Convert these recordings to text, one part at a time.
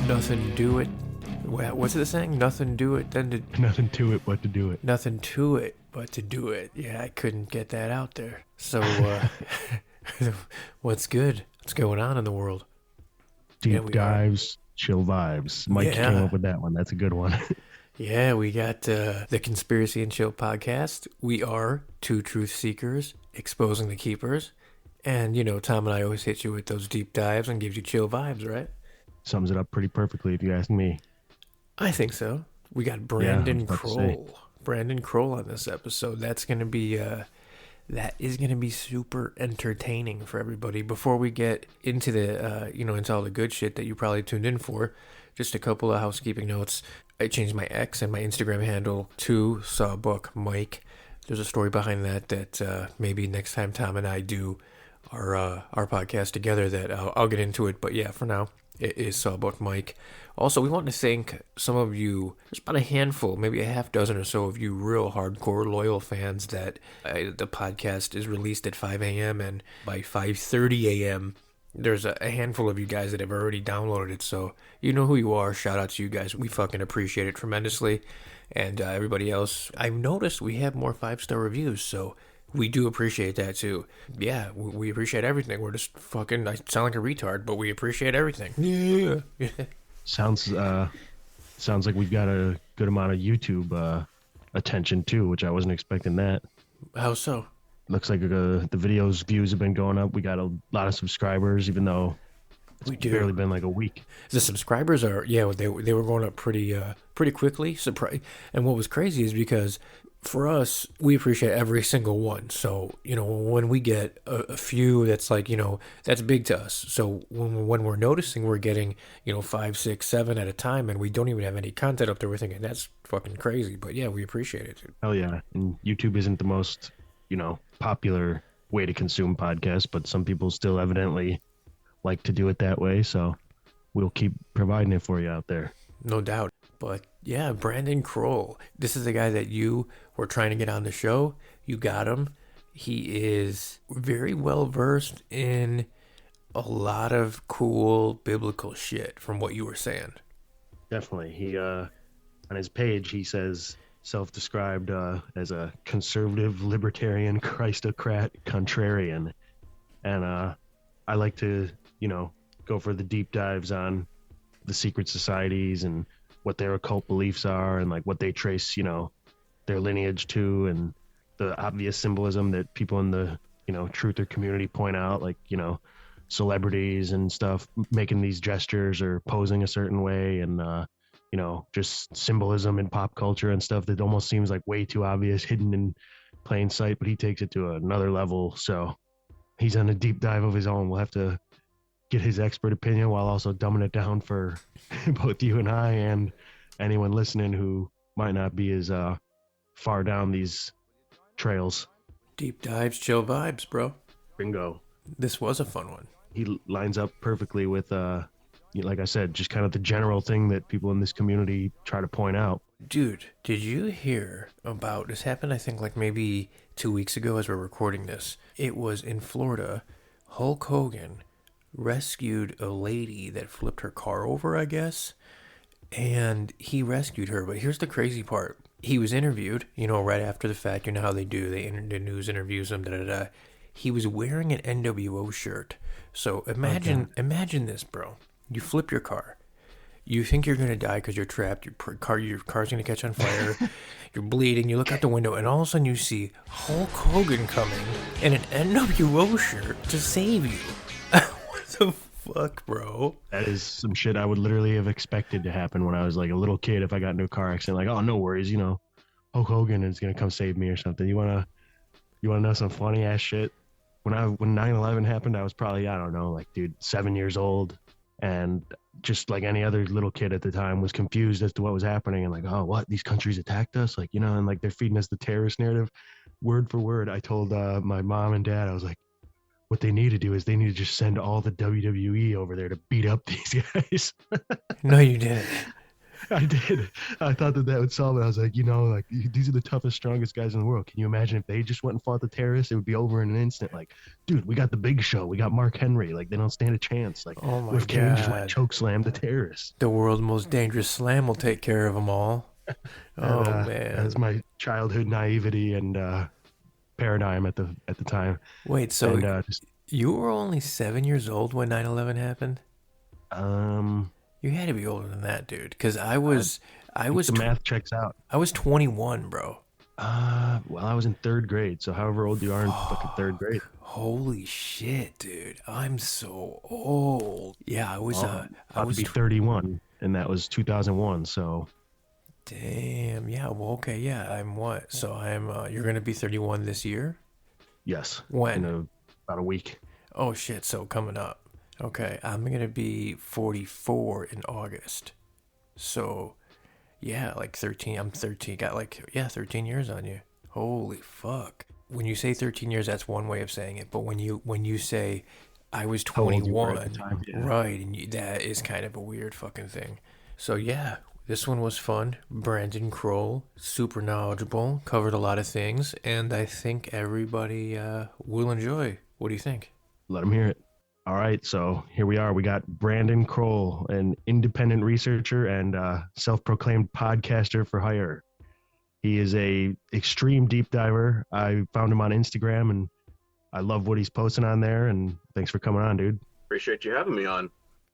Nothing do it. What's the saying? Nothing do it then to... Nothing to it but to do it. Nothing to it but to do it. Yeah, I couldn't get that out there. So, what's good? What's going on in the world? Deep dives, chill vibes. Mike came up with that one. That's a good one. Yeah, we got the Conspiracy and Chill podcast. We are two truth seekers exposing the keepers. And, you know, Tom and I always hit you with those deep dives and gives you chill vibes, right? Sums it up pretty perfectly if you ask me. I think so. We got Brandon Kroll. Brandon Kroll on this episode. That is gonna be super entertaining for everybody. Before we get into the into all the good shit that you probably tuned in for, just a couple of housekeeping notes. I changed my X and my Instagram handle to Sawbook Mike. There's a story behind that maybe next time Tom and I do our podcast together that I'll get into it. But yeah, for now, it is Sawbook Mike. Also, we want to thank some of you, there's about a handful, maybe a half dozen or so of you real hardcore loyal fans that the podcast is released at 5 a.m. and by 5:30 a.m. there's a handful of you guys that have already downloaded it. So you know who you are. Shout out to you guys. We fucking appreciate it tremendously. And everybody else, I've noticed we have more 5-star reviews, so we do appreciate that too. Yeah, we appreciate everything. We're just fucking, I sound like a retard, but we appreciate everything. Yeah. Sounds like we've got a good amount of YouTube attention too, which I wasn't expecting that. How so? Looks like the videos views have been going up. We got a lot of subscribers, even though it's barely been like a week. The subscribers are, they were going up pretty quickly. And what was crazy is because for us, we appreciate every single one. So, you know, when we get a few, that's like, you know, that's big to us. So when we're noticing we're getting, 5, 6, 7 at a time, and we don't even have any content up there, we're thinking that's fucking crazy. But yeah, we appreciate it, dude. Hell yeah. And YouTube isn't the most, popular way to consume podcasts, but some people still evidently like to do it that way. So we'll keep providing it for you out there. No doubt. But yeah, Brandon Kroll. This is the guy that you were trying to get on the show. You got him. He is very well versed in a lot of cool biblical shit from what you were saying. Definitely. He on his page he says self-described as a conservative, libertarian, Christocrat, contrarian. And I like to, go for the deep dives on the secret societies and what their occult beliefs are and like what they trace, their lineage to, and the obvious symbolism that people in the, truther community point out, like, celebrities and stuff making these gestures or posing a certain way, and just symbolism in pop culture and stuff that almost seems like way too obvious, hidden in plain sight, but he takes it to another level. So he's on a deep dive of his own. We'll have to get his expert opinion while also dumbing it down for both you and I and anyone listening who might not be as far down these trails. Deep dives, chill vibes, bro. Bingo. This was a fun one. He lines up perfectly with, like I said, just kind of the general thing that people in this community try to point out. Dude, did you hear about, this happened I think like maybe 2 weeks ago as we're recording this. It was in Florida. Hulk Hogan rescued a lady that flipped her car over, I guess, and he rescued her. But here's the crazy part. He was interviewed, right after the fact. You know how they do. The news interviews him, da-da-da. He was wearing an NWO shirt. So imagine this, bro. You flip your car. You think you're going to die because you're trapped. Your car's going to catch on fire. You're bleeding. You look out the window, and all of a sudden you see Hulk Hogan coming in an NWO shirt to save you. What the fuck, bro? That is some shit I would literally have expected to happen when I was like a little kid. If I got into a car accident, like, oh, no worries, Hulk Hogan is gonna come save me or something. You wanna know some funny ass shit? When 9/11 happened, I was probably, I don't know, like, dude, 7 years old, and just like any other little kid at the time was confused as to what was happening, and like, oh, what, these countries attacked us, like, and like they're feeding us the terrorist narrative. Word for word, I told my mom and dad, I was like, what they need to do is they need to just send all the WWE over there to beat up these guys. No, you didn't. I did. I thought that would solve it. I was like, like these are the toughest, strongest guys in the world. Can you imagine if they just went and fought the terrorists? It would be over in an instant. Like, dude, we got the Big Show. We got Mark Henry. Like, they don't stand a chance. Like, Oh what my if Kane just went and God. choke slam the terrorists? The world's most dangerous slam will take care of them all. And Oh that's man. my childhood naivety and paradigm at the time. Wait, so And just you were only 7 years old when 9/11 happened? um, You had to be older than that, dude. Because I I think was, the math checks out. I was 21, bro. Well, I was in third grade, so however old you are in fucking third grade. Holy shit, dude. I'm so old. Yeah, Well, I about to was, be 31, and that was 2001. So damn. Yeah, well, okay, yeah. I'm what? So you're gonna be 31 this year? yes, in When? about a week. Oh shit, so coming up. Okay, I'm gonna be 44 in August. So, yeah, like 13. I'm 13. Got like, yeah, 13 years on you. Holy fuck. When you say 13 years, that's one way of saying it. But when you say I was How old you were at the 21, time? Yeah. right, and that is kind of a weird fucking thing. So yeah, this one was fun. Brandon Kroll, super knowledgeable, covered a lot of things, and I think everybody will enjoy. What do you think? Let them hear it. All right, so here we are. We got Brandon Kroll, an independent researcher and self-proclaimed podcaster for hire. He is a extreme deep diver. I found him on Instagram, and I love what he's posting on there. And thanks for coming on, dude. Appreciate you having me on.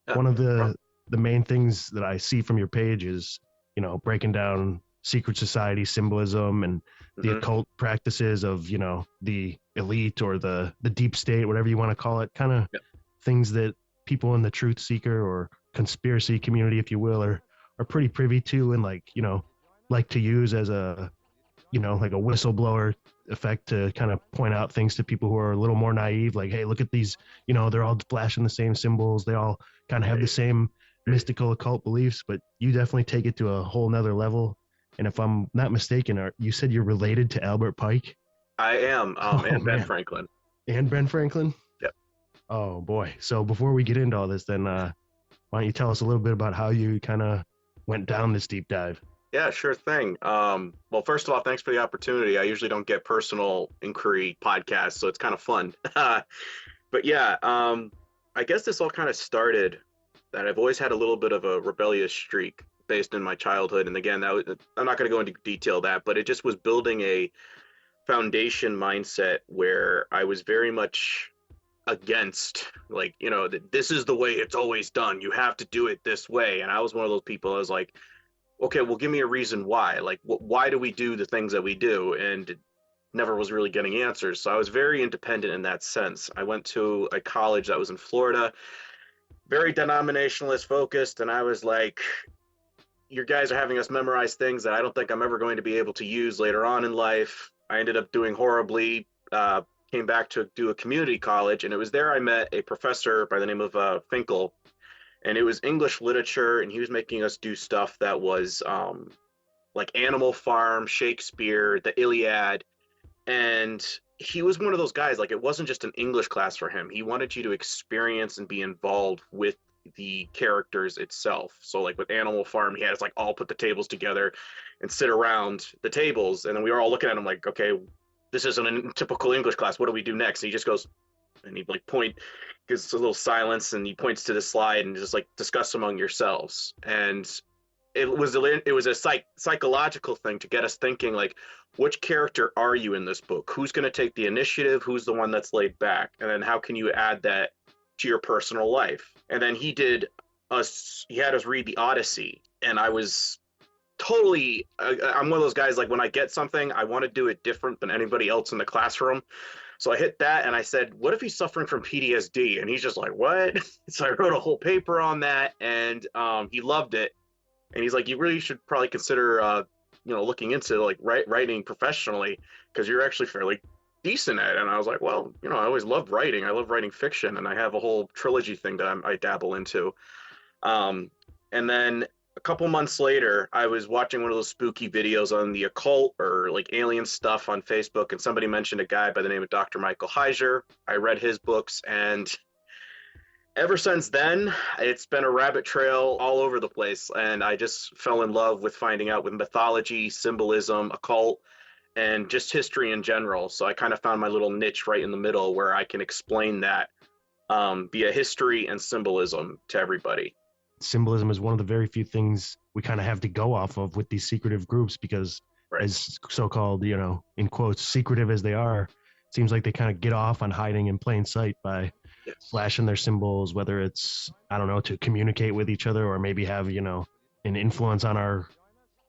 Yeah, One of no problem. the main things that I see from your page is, breaking down secret society symbolism and the Mhm. occult practices of, the elite or the deep state, whatever you want to call it, kind of Yep. things that people in the truth seeker or conspiracy community, if you will, are pretty privy to and like to use as a, like a whistleblower effect to kind of point out things to people who are a little more naive. Like, hey, look at these, they're all flashing the same symbols. They all kind of have the same mystical occult beliefs, but you definitely take it to a whole nother level. And if I'm not mistaken, you said you're related to Albert Pike? I am, Oh, and Ben man. Franklin. And Ben Franklin? Yep. Oh boy. So before we get into all this, then why don't you tell us a little bit about how you kind of went down this deep dive? Yeah, sure thing. Well, first of all, thanks for the opportunity. I usually don't get personal inquiry podcasts, so it's kind of fun. But yeah, I guess this all kind of started that I've always had a little bit of a rebellious streak based in my childhood. And again, I'm not going to go into detail that, but it just was building a foundation mindset where I was very much against, like, that this is the way it's always done. You have to do it this way. And I was one of those people. I was like, okay, well, give me a reason why. Like, why do we do the things that we do? And it never was really getting answers. So I was very independent in that sense. I went to a college that was in Florida, very denominationalist focused, and I was like, you guys are having us memorize things that I don't think I'm ever going to be able to use later on in life. I ended up doing horribly, came back to do a community college, and it was there I met a professor by the name of Finkel, and it was English literature, and he was making us do stuff that was like Animal Farm, Shakespeare, the Iliad, and he was one of those guys, like, it wasn't just an English class for him. He wanted you to experience and be involved with the characters itself. So like with Animal Farm, he had us like all put the tables together and sit around the tables, and then we were all looking at him like, okay, this isn't a typical English class. What do we do next? And he just goes, and he like gives a little silence, and he points to the slide and just like, discuss among yourselves. And it was a psychological thing to get us thinking, like, which character are you in this book? Who's going to take the initiative? Who's the one that's laid back? And then how can you add that to your personal life? And then he had us read the Odyssey, and I was totally, I'm one of those guys, like, when I get something, I want to do it different than anybody else in the classroom. So I hit that and I said, what if he's suffering from PTSD? And he's just like, what? So I wrote a whole paper on that, and he loved it. And he's like, you really should probably consider, looking into like writing professionally, because you're actually fairly decent at it. And I was like, well, I always loved writing. I love writing fiction, and I have a whole trilogy thing that I dabble into. And then a couple months later, I was watching one of those spooky videos on the occult or like alien stuff on Facebook, and somebody mentioned a guy by the name of Dr. Michael Heiser. I read his books, and Ever since then, it's been a rabbit trail all over the place, and I just fell in love with finding out with mythology, symbolism, occult, and just history in general. So I kind of found my little niche right in the middle where I can explain that via history and symbolism to everybody. Symbolism is one of the very few things we kind of have to go off of with these secretive groups, because Right. as so-called, in quotes, secretive as they are, it seems like they kind of get off on hiding in plain sight by Yes. flashing their symbols, whether it's, I don't know, to communicate with each other or maybe have, an influence on our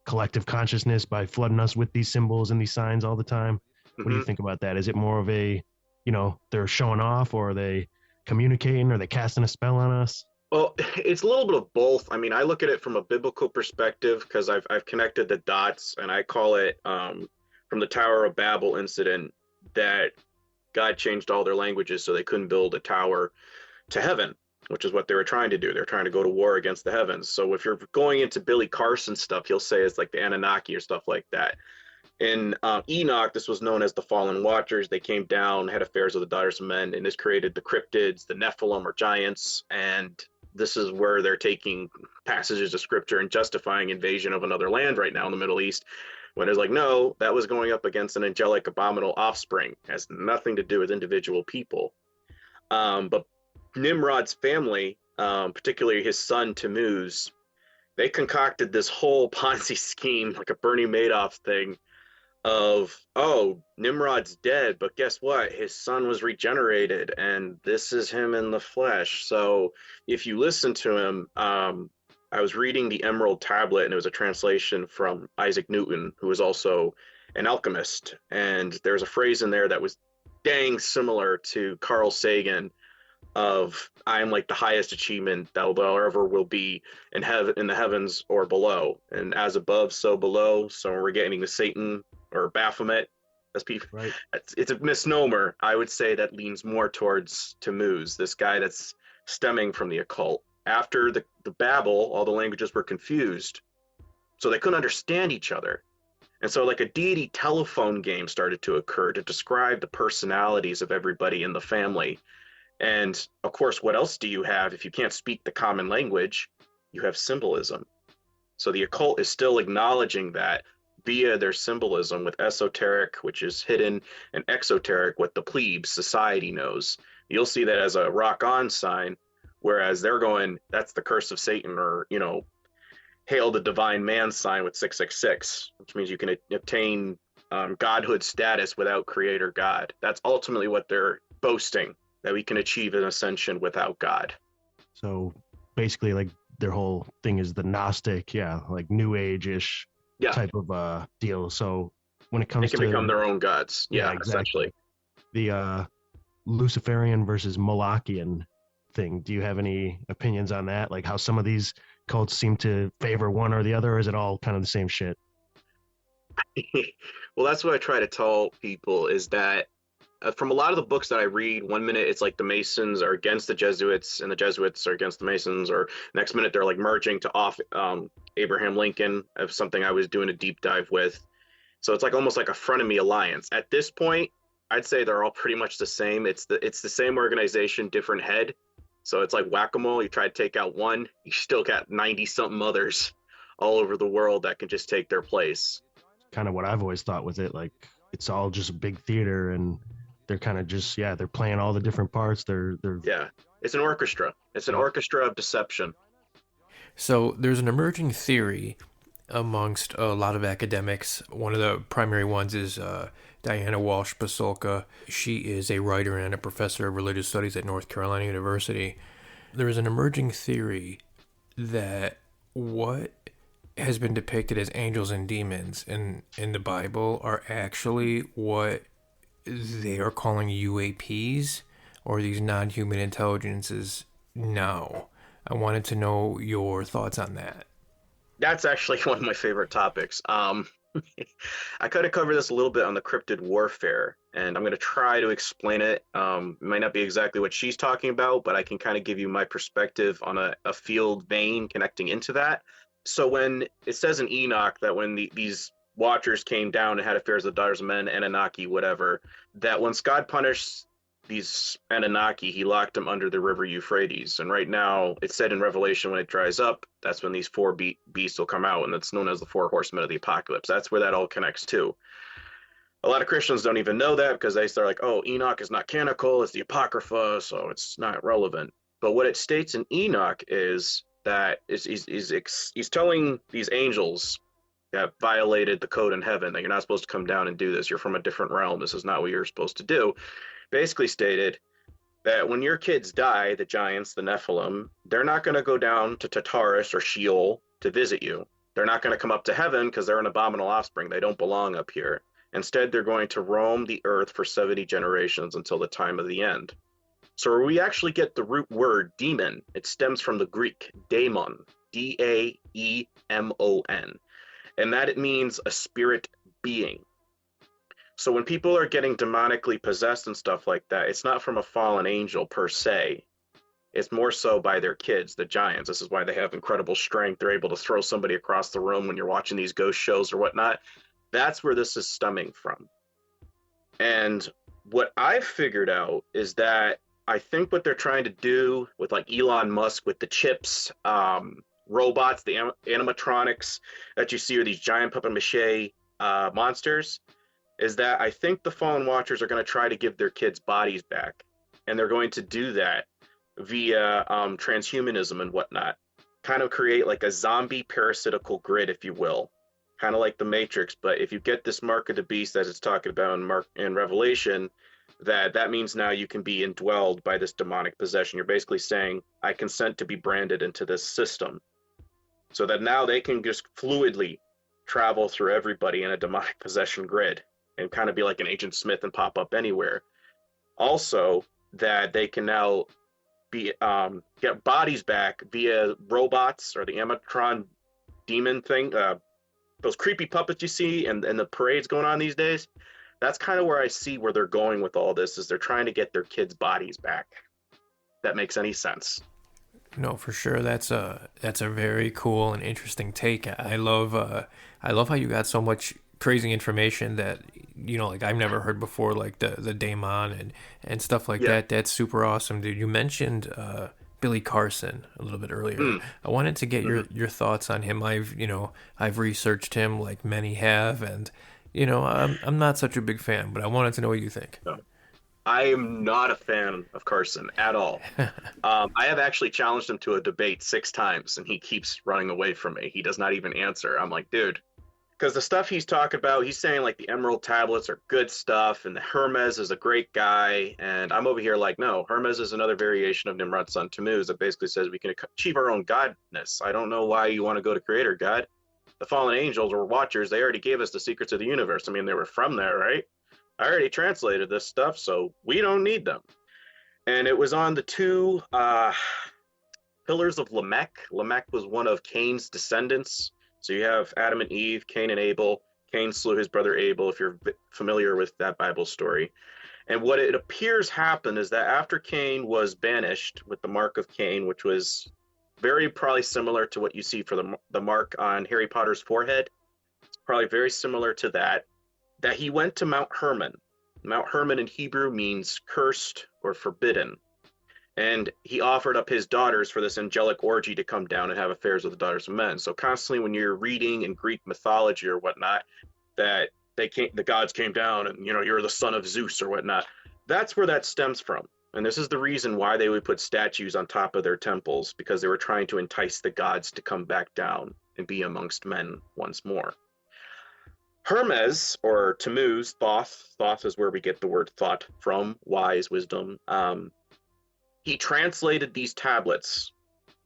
collective consciousness by flooding us with these symbols and these signs all the time. What do you think about that? Is it more of a, they're showing off, or are they communicating, or are they casting a spell on us? Well, it's a little bit of both. I mean, I look at it from a biblical perspective because I've connected the dots, and I call it from the Tower of Babel incident that God changed all their languages so they couldn't build a tower to heaven, which is what they were trying to do. They're trying to go to war against the heavens. So if you're going into Billy Carson stuff, he'll say it's like the Anunnaki or stuff like that. In Enoch, this was known as the Fallen Watchers. They came down, had affairs with the daughters of men, and this created the cryptids, the Nephilim or giants, and this is where they're taking passages of scripture and justifying invasion of another land right now in the Middle East, when it's like, no, that was going up against an angelic abominable offspring. It has nothing to do with individual people. But Nimrod's family, particularly his son Tammuz, they concocted this whole Ponzi scheme, like a Bernie Madoff thing, of, oh, Nimrod's dead, but guess what? His son was regenerated, and this is him in the flesh. So if you listen to him, I was reading the Emerald Tablet, and it was a translation from Isaac Newton, who was also an alchemist. And there's a phrase in there that was dang similar to Carl Sagan of, I am like the highest achievement that there ever will be in heaven, in the heavens or below, and as above, so below. So we're getting to Satan or Baphomet, as people. Right. It's a misnomer. I would say that leans more towards Tammuz, this guy that's stemming from the occult. After the Babel, all the languages were confused, so they couldn't understand each other. And so like a deity telephone game started to occur to describe the personalities of everybody in the family. And of course, what else do you have if you can't speak the common language? You have symbolism. So the occult is still acknowledging that via their symbolism, with esoteric, which is hidden, and exoteric, what the plebes society knows. You'll see that as a rock on sign, whereas they're going, that's the curse of Satan, or, hail the divine man sign with 666, which means you can obtain godhood status without creator God. That's ultimately what they're boasting, that we can achieve an ascension without God. So basically, like, their whole thing is the Gnostic, like New Age-ish type of deal. So when it comes they can become their own gods. Yeah, exactly. The Luciferian versus Malachian thing, do you have any opinions on that? Like how some of these cults seem to favor one or the other, or is it all kind of the same shit? Well, that's what I try to tell people, is that from a lot of the books that I read, one minute it's like the Masons are against the Jesuits and the Jesuits are against the Masons, or next minute they're like merging to off Abraham Lincoln, of something I was doing a deep dive with. So it's like almost like a frenemy alliance. At this point, I'd say they're all pretty much the same. It's the same organization, different head. So it's like whack-a-mole. You try to take out one, you still got 90-something others all over the world that can just take their place. Kind of what I've always thought with it. Like, it's all just a big theater, and they're kind of just, they're playing all the different parts. They're it's an orchestra. It's an orchestra of deception. So there's an emerging theory amongst a lot of academics. One of the primary ones is Diana Walsh Pasulka. She is a writer and a professor of religious studies at North Carolina University. There is an emerging theory that what has been depicted as angels and demons in the Bible are actually what they are calling UAPs, or these non-human intelligences now. I wanted to know your thoughts on that. That's actually one of my favorite topics. I kind of cover this a little bit on the cryptid warfare, and I'm going to try to explain it. It might not be exactly what she's talking about, but I can kind of give you my perspective on a field vein connecting into that. So when it says in Enoch that when these watchers came down and had affairs with the daughters of men, Anunnaki, whatever, that once God punished these Anunnaki, he locked them under the river Euphrates. And right now, it's said in Revelation, when it dries up, that's when these four beasts will come out, and that's known as the four horsemen of the apocalypse. That's where that all connects to. A lot of Christians don't even know that because they start like, oh, Enoch is not canonical, it's the Apocrypha, so it's not relevant. But what it states in Enoch is that he's telling these angels that violated the code in heaven that you're not supposed to come down and do this. You're from a different realm. This is not what you're supposed to do. Basically stated that when your kids die, the giants, the Nephilim, they're not going to go down to Tartarus or Sheol to visit you. They're not going to come up to heaven because they're an abominable offspring. They don't belong up here. Instead, they're going to roam the earth for 70 generations until the time of the end. So we actually get the root word demon. It stems from the Greek daemon, Daemon, and that it means a spirit being. So when people are getting demonically possessed and stuff like that, it's not from a fallen angel per se. It's more so by their kids, the giants. This is why they have incredible strength. They're able to throw somebody across the room when you're watching these ghost shows or whatnot. That's where this is stemming from. And what I've figured out is that I think what they're trying to do with like Elon Musk with the chips, robots, the animatronics that you see are these giant puppet mache monsters, is that I think the Fallen Watchers are going to try to give their kids bodies back. And they're going to do that via transhumanism and whatnot. Kind of create like a zombie parasitical grid, if you will. Kind of like the Matrix. But if you get this mark of the beast that it's talking about in Revelation, that means now you can be indwelled by this demonic possession. You're basically saying, I consent to be branded into this system. So that now they can just fluidly travel through everybody in a demonic possession grid and kind of be like an Agent Smith and pop up anywhere. Also, that they can now be get bodies back via robots or the animatron demon thing, those creepy puppets you see and the parades going on these days. That's kind of where I see where they're going with all this, is they're trying to get their kids' bodies back. That makes any sense. No, for sure. That's a very cool and interesting take. I love how you got so much crazy information that, you know, like I've never heard before, like the daemon and stuff like that. That's super awesome, dude. You mentioned Billy Carson a little bit earlier. I wanted to get your thoughts on him. I've researched him like many have, and you know, I'm not such a big fan, but I wanted to know what you think. No. I am not a fan of Carson at all. I have actually challenged him to a debate 6 times, and he keeps running away from me. He does not even answer. I'm like, dude, because the stuff he's talking about, he's saying like the Emerald Tablets are good stuff, and the Hermes is a great guy, and I'm over here like, no, Hermes is another variation of Nimrod's son Tammuz that basically says we can achieve our own godness. I don't know why you want to go to Creator God. The fallen angels or watchers, they already gave us the secrets of the universe. I mean, they were from there, right? I already translated this stuff, so we don't need them. And it was on the 2 pillars of Lamech. Lamech was one of Cain's descendants. So you have Adam and Eve, Cain and Abel. Cain slew his brother Abel, if you're familiar with that Bible story. And what it appears happened is that after Cain was banished with the mark of Cain, which was very probably similar to what you see for the mark on Harry Potter's forehead. It's probably very similar to that he went to Mount Hermon. Mount Hermon in Hebrew means cursed or forbidden. And he offered up his daughters for this angelic orgy to come down and have affairs with the daughters of men. So constantly when you're reading in Greek mythology or whatnot, that the gods came down and, you know, you're the son of Zeus or whatnot. That's where that stems from. And this is the reason why they would put statues on top of their temples, because they were trying to entice the gods to come back down and be amongst men once more. Hermes, or Tammuz, Thoth is where we get the word thought from, wise, wisdom. He translated these tablets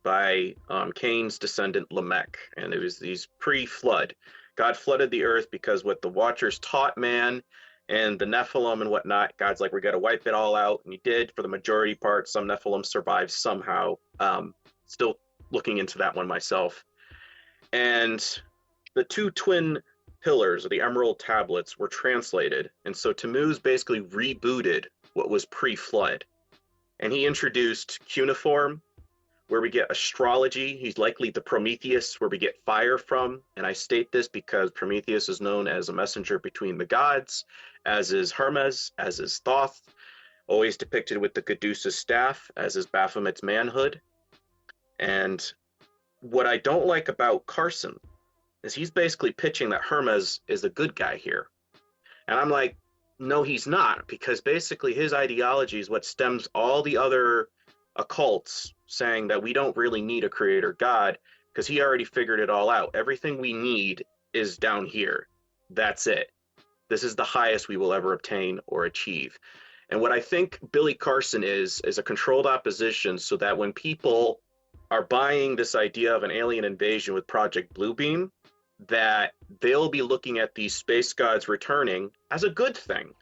by Cain's descendant Lamech, and it was these pre-flood. God flooded the earth because what the Watchers taught man and the Nephilim and whatnot, God's like, we got to wipe it all out. And he did for the majority part. Some Nephilim survived somehow. Still looking into that one myself. And the 2 twin pillars of the Emerald Tablets were translated. And so Tammuz basically rebooted what was pre-flood. And he introduced cuneiform, where we get astrology. He's likely the Prometheus, where we get fire from. And I state this because Prometheus is known as a messenger between the gods, as is Hermes, as is Thoth. always depicted with the Caduceus staff, as is Baphomet's manhood. And what I don't like about Carson is he's basically pitching that Hermes is the good guy here. And I'm like, no, he's not, because basically his ideology is what stems all the other occults saying that we don't really need a creator god, because he already figured it all out. Everything we need is down here. That's it. This is the highest we will ever obtain or achieve. And what I think Billy Carson is a controlled opposition, so that when people are buying this idea of an alien invasion with Project Bluebeam, that they'll be looking at these space gods returning as a good thing.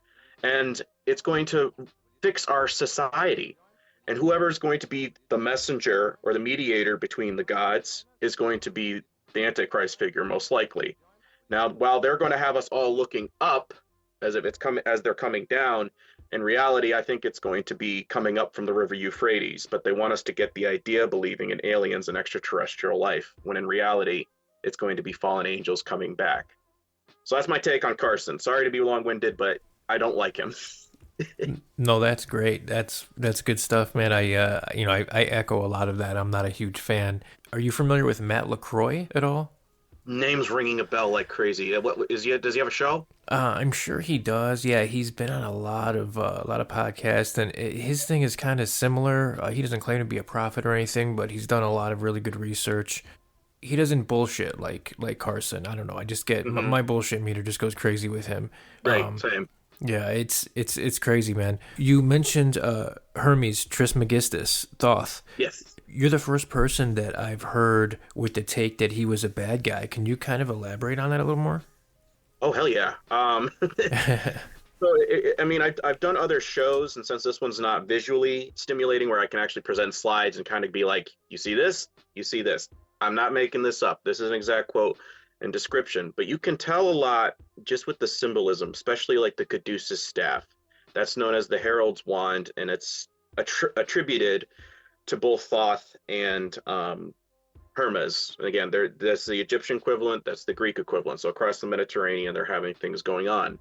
And it's going to fix our society. And whoever's going to be the messenger or the mediator between the gods is going to be the Antichrist figure, most likely. Now, while they're going to have us all looking up as if it's coming, as they're coming down, in reality, I think it's going to be coming up from the river Euphrates. But they want us to get the idea of believing in aliens and extraterrestrial life, when in reality, it's going to be fallen angels coming back. So that's my take on Carson. Sorry to be long-winded, but I don't like him. No, that's great. That's good stuff, man. I echo a lot of that. I'm not a huge fan. Are you familiar with Matt LaCroix at all? Name's ringing a bell like crazy. What is he? Does he have a show? I'm sure he does. Yeah, he's been on a lot of podcasts, and his thing is kind of similar. He doesn't claim to be a prophet or anything, but he's done a lot of really good research. He doesn't bullshit like Carson. I don't know. I just get my bullshit meter just goes crazy with him. Right, same. Yeah, it's crazy, man. You mentioned Hermes Trismegistus, Thoth. Yes. You're the first person that I've heard with the take that he was a bad guy. Can you kind of elaborate on that a little more? Oh, hell yeah. So, I mean, I've done other shows, and since this one's not visually stimulating, where I can actually present slides and kind of be like, you see this? You see this? I'm not making this up. This is an exact quote and description, but you can tell a lot just with the symbolism, especially like the Caduceus staff. That's known as the Herald's Wand, and it's attributed to both Thoth and Hermes. And again, that's the Egyptian equivalent, that's the Greek equivalent. So across the Mediterranean, they're having things going on.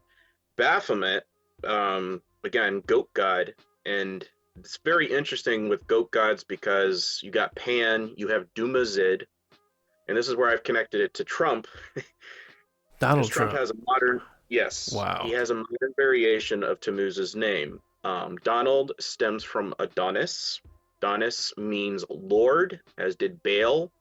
Baphomet, again, goat god, and it's very interesting with goat gods because you got Pan, you have Dumazid, and this is where I've connected it to Trump. Donald Trump has a modern, yes, wow, he has a modern variation of Tammuz's name. Donald stems from Adonis. Adonis means Lord, as did Baal.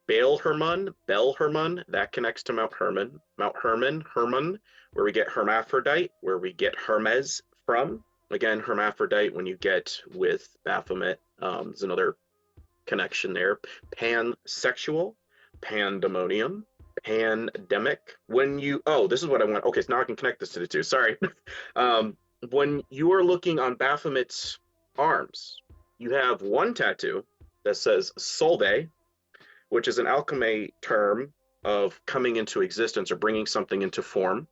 Bel Hermon, that connects to Mount Hermon. Mount Hermon, where we get hermaphrodite, where we get Hermes from. Again, hermaphrodite, when you get with Baphomet, there's another connection there. Pansexual, pandemonium, pandemic. This is what I want. Okay, so now I can connect this to the two. Sorry. When you are looking on Baphomet's arms, you have one tattoo that says Solve, which is an alchemy term of coming into existence or bringing something into form.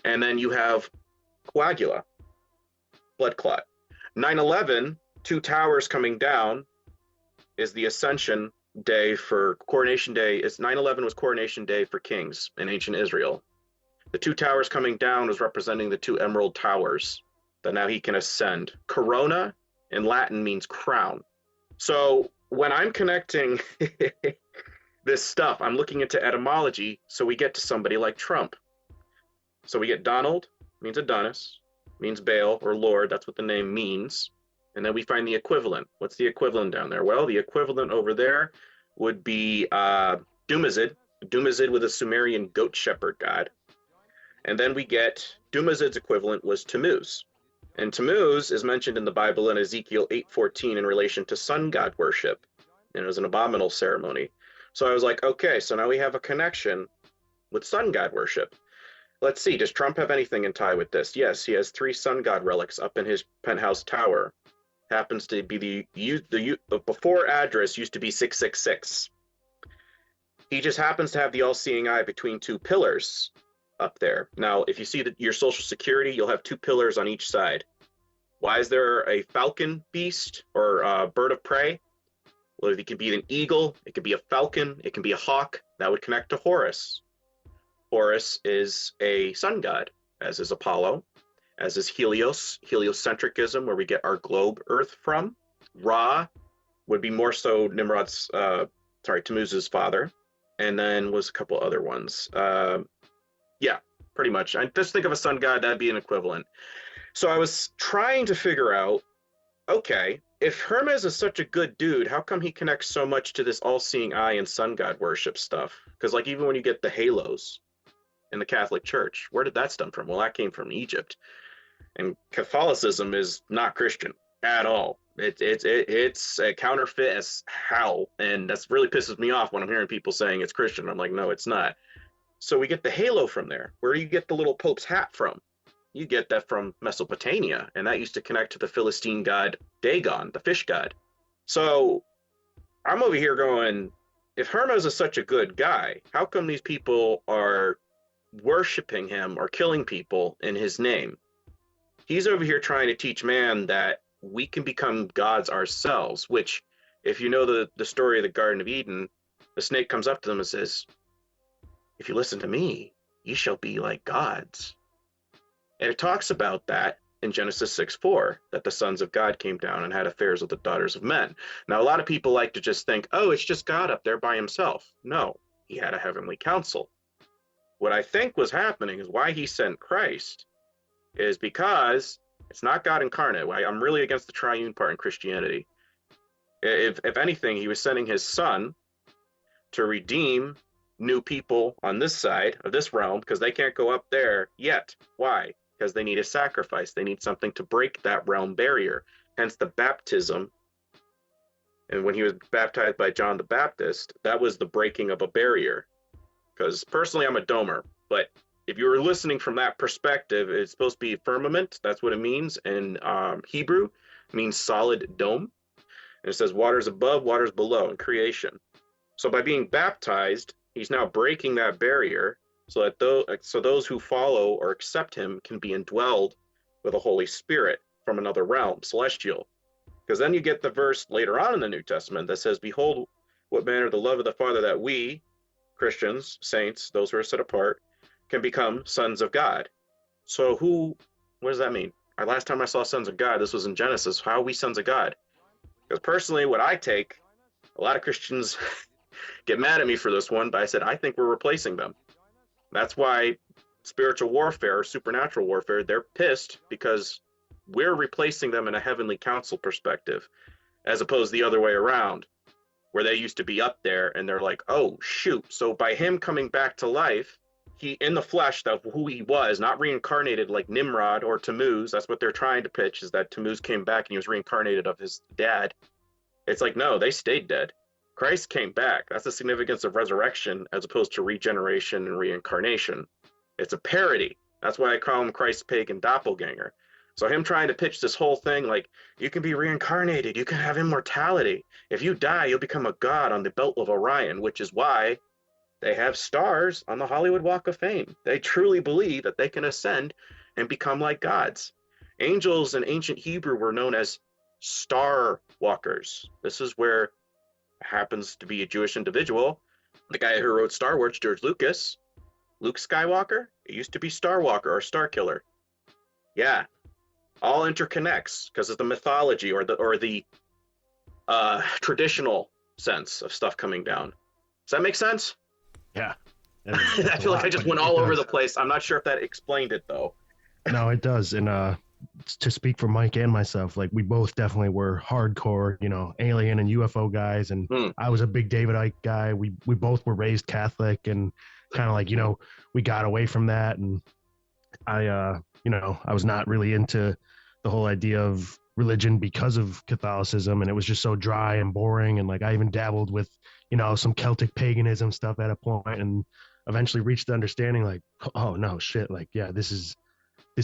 And then you have coagula, blood clot. 9/11, two towers coming down, is the ascension day for coronation day. 9/11 was coronation day for kings in ancient Israel. The two towers coming down was representing the two emerald towers that now he can ascend. Corona in Latin means crown. So when I'm connecting this stuff, I'm looking into etymology, so we get to somebody like Trump. So we get Donald, means Adonis, means Baal or Lord, that's what the name means. And then we find the equivalent. What's the equivalent down there? Well, the equivalent over there would be Dumazid with a Sumerian goat shepherd god. And then we get Dumazid's equivalent was Tammuz. And Tammuz is mentioned in the Bible in Ezekiel 8:14 in relation to sun god worship. And it was an abominable ceremony. So I was like, okay, so now we have a connection with sun god worship. Let's see, does Trump have anything in tie with this? Yes, he has 3 sun god relics up in his penthouse tower. Happens to be the before address used to be 666. He just happens to have the all-seeing eye between 2 pillars up there. Now, if you see your social security, you'll have 2 pillars on each side. Why is there a falcon beast or a bird of prey? Well, it could be an eagle, it could be a falcon, it can be a hawk. That would connect to Horus. Horus is a sun god, as is Apollo. as is Helios, heliocentricism, where we get our globe Earth from. Ra would be more so Nimrod's, Tammuz's father, and then was a couple other ones. Yeah, pretty much. I just think of a sun god, that'd be an equivalent. So I was trying to figure out, okay, if Hermes is such a good dude, how come he connects so much to this all-seeing eye and sun god worship stuff? Because like even when you get the halos in the Catholic Church, where did that stem from? Well, that came from Egypt. And Catholicism is not Christian at all. It's a counterfeit as hell, and that's really pisses me off when I'm hearing people saying it's Christian. I'm like, no, it's not. So we get the halo from there. Where do you get the little Pope's hat from? You get that from Mesopotamia, and that used to connect to the Philistine god Dagon, the fish god. So I'm over here going, if Hermes is such a good guy, how come these people are worshiping him or killing people in his name? He's over here trying to teach man that we can become gods ourselves, which, if you know the story of the Garden of Eden, the snake comes up to them and says, if you listen to me, ye shall be like gods. And it talks about that in Genesis 6:4, that the sons of God came down and had affairs with the daughters of men. Now, a lot of people like to just think, oh, it's just God up there by himself. No, he had a heavenly council. What I think was happening is why he sent Christ is because it's not God incarnate. I'm really against the triune part in Christianity. If anything, he was sending his son to redeem new people on this side of this realm because they can't go up there yet. Why? Because they need a sacrifice. They need something to break that realm barrier. Hence the baptism. And when he was baptized by John the Baptist, that was the breaking of a barrier. Because personally, I'm a domer. But if you were listening from that perspective, it's supposed to be firmament. That's what it means in Hebrew. It means solid dome. And it says waters above, waters below in creation. So by being baptized, he's now breaking that barrier so that those who follow or accept him can be indwelled with a Holy Spirit from another realm, celestial. Because then you get the verse later on in the New Testament that says, behold, what manner the love of the Father that we, Christians, saints, those who are set apart, can become sons of God. So what does that mean? Last time I saw sons of God, this was in Genesis. How are we sons of God? Because personally, what I take, a lot of Christians get mad at me for this one, but I said, I think we're replacing them. That's why spiritual warfare, supernatural warfare, they're pissed because we're replacing them in a heavenly council perspective, as opposed to the other way around, where they used to be up there and they're like, oh, shoot. So by him coming back to life, he in the flesh of who he was, not reincarnated like Nimrod or Tammuz. That's what they're trying to pitch, is that Tammuz came back and he was reincarnated of his dad. It's like, no, they stayed dead. Christ came back. That's the significance of resurrection as opposed to regeneration and reincarnation. It's a parody. That's why I call him Christ's pagan doppelganger. So him trying to pitch this whole thing like, you can be reincarnated, you can have immortality. If you die, you'll become a god on the belt of Orion, which is why they have stars on the Hollywood Walk of Fame. They truly believe that they can ascend and become like gods. Angels in ancient Hebrew were known as star walkers. This is where happens to be a Jewish individual. The guy who wrote Star Wars, George Lucas, Luke Skywalker, it used to be Star Walker or Star Killer. Yeah, all interconnects because of the mythology or the traditional sense of stuff coming down. Does that make sense? Yeah. I feel like I just went all over the place. I'm not sure if that explained it though. No, it does. And to speak for Mike and myself, like we both definitely were hardcore, alien and UFO guys. And I was a big David Icke guy. We both were raised Catholic and kind of like, we got away from that. And I was not really into the whole idea of religion because of Catholicism. And it was just so dry and boring. And like, I even dabbled with, some Celtic paganism stuff at a point and eventually reached the understanding like, oh no, shit. Like, yeah, this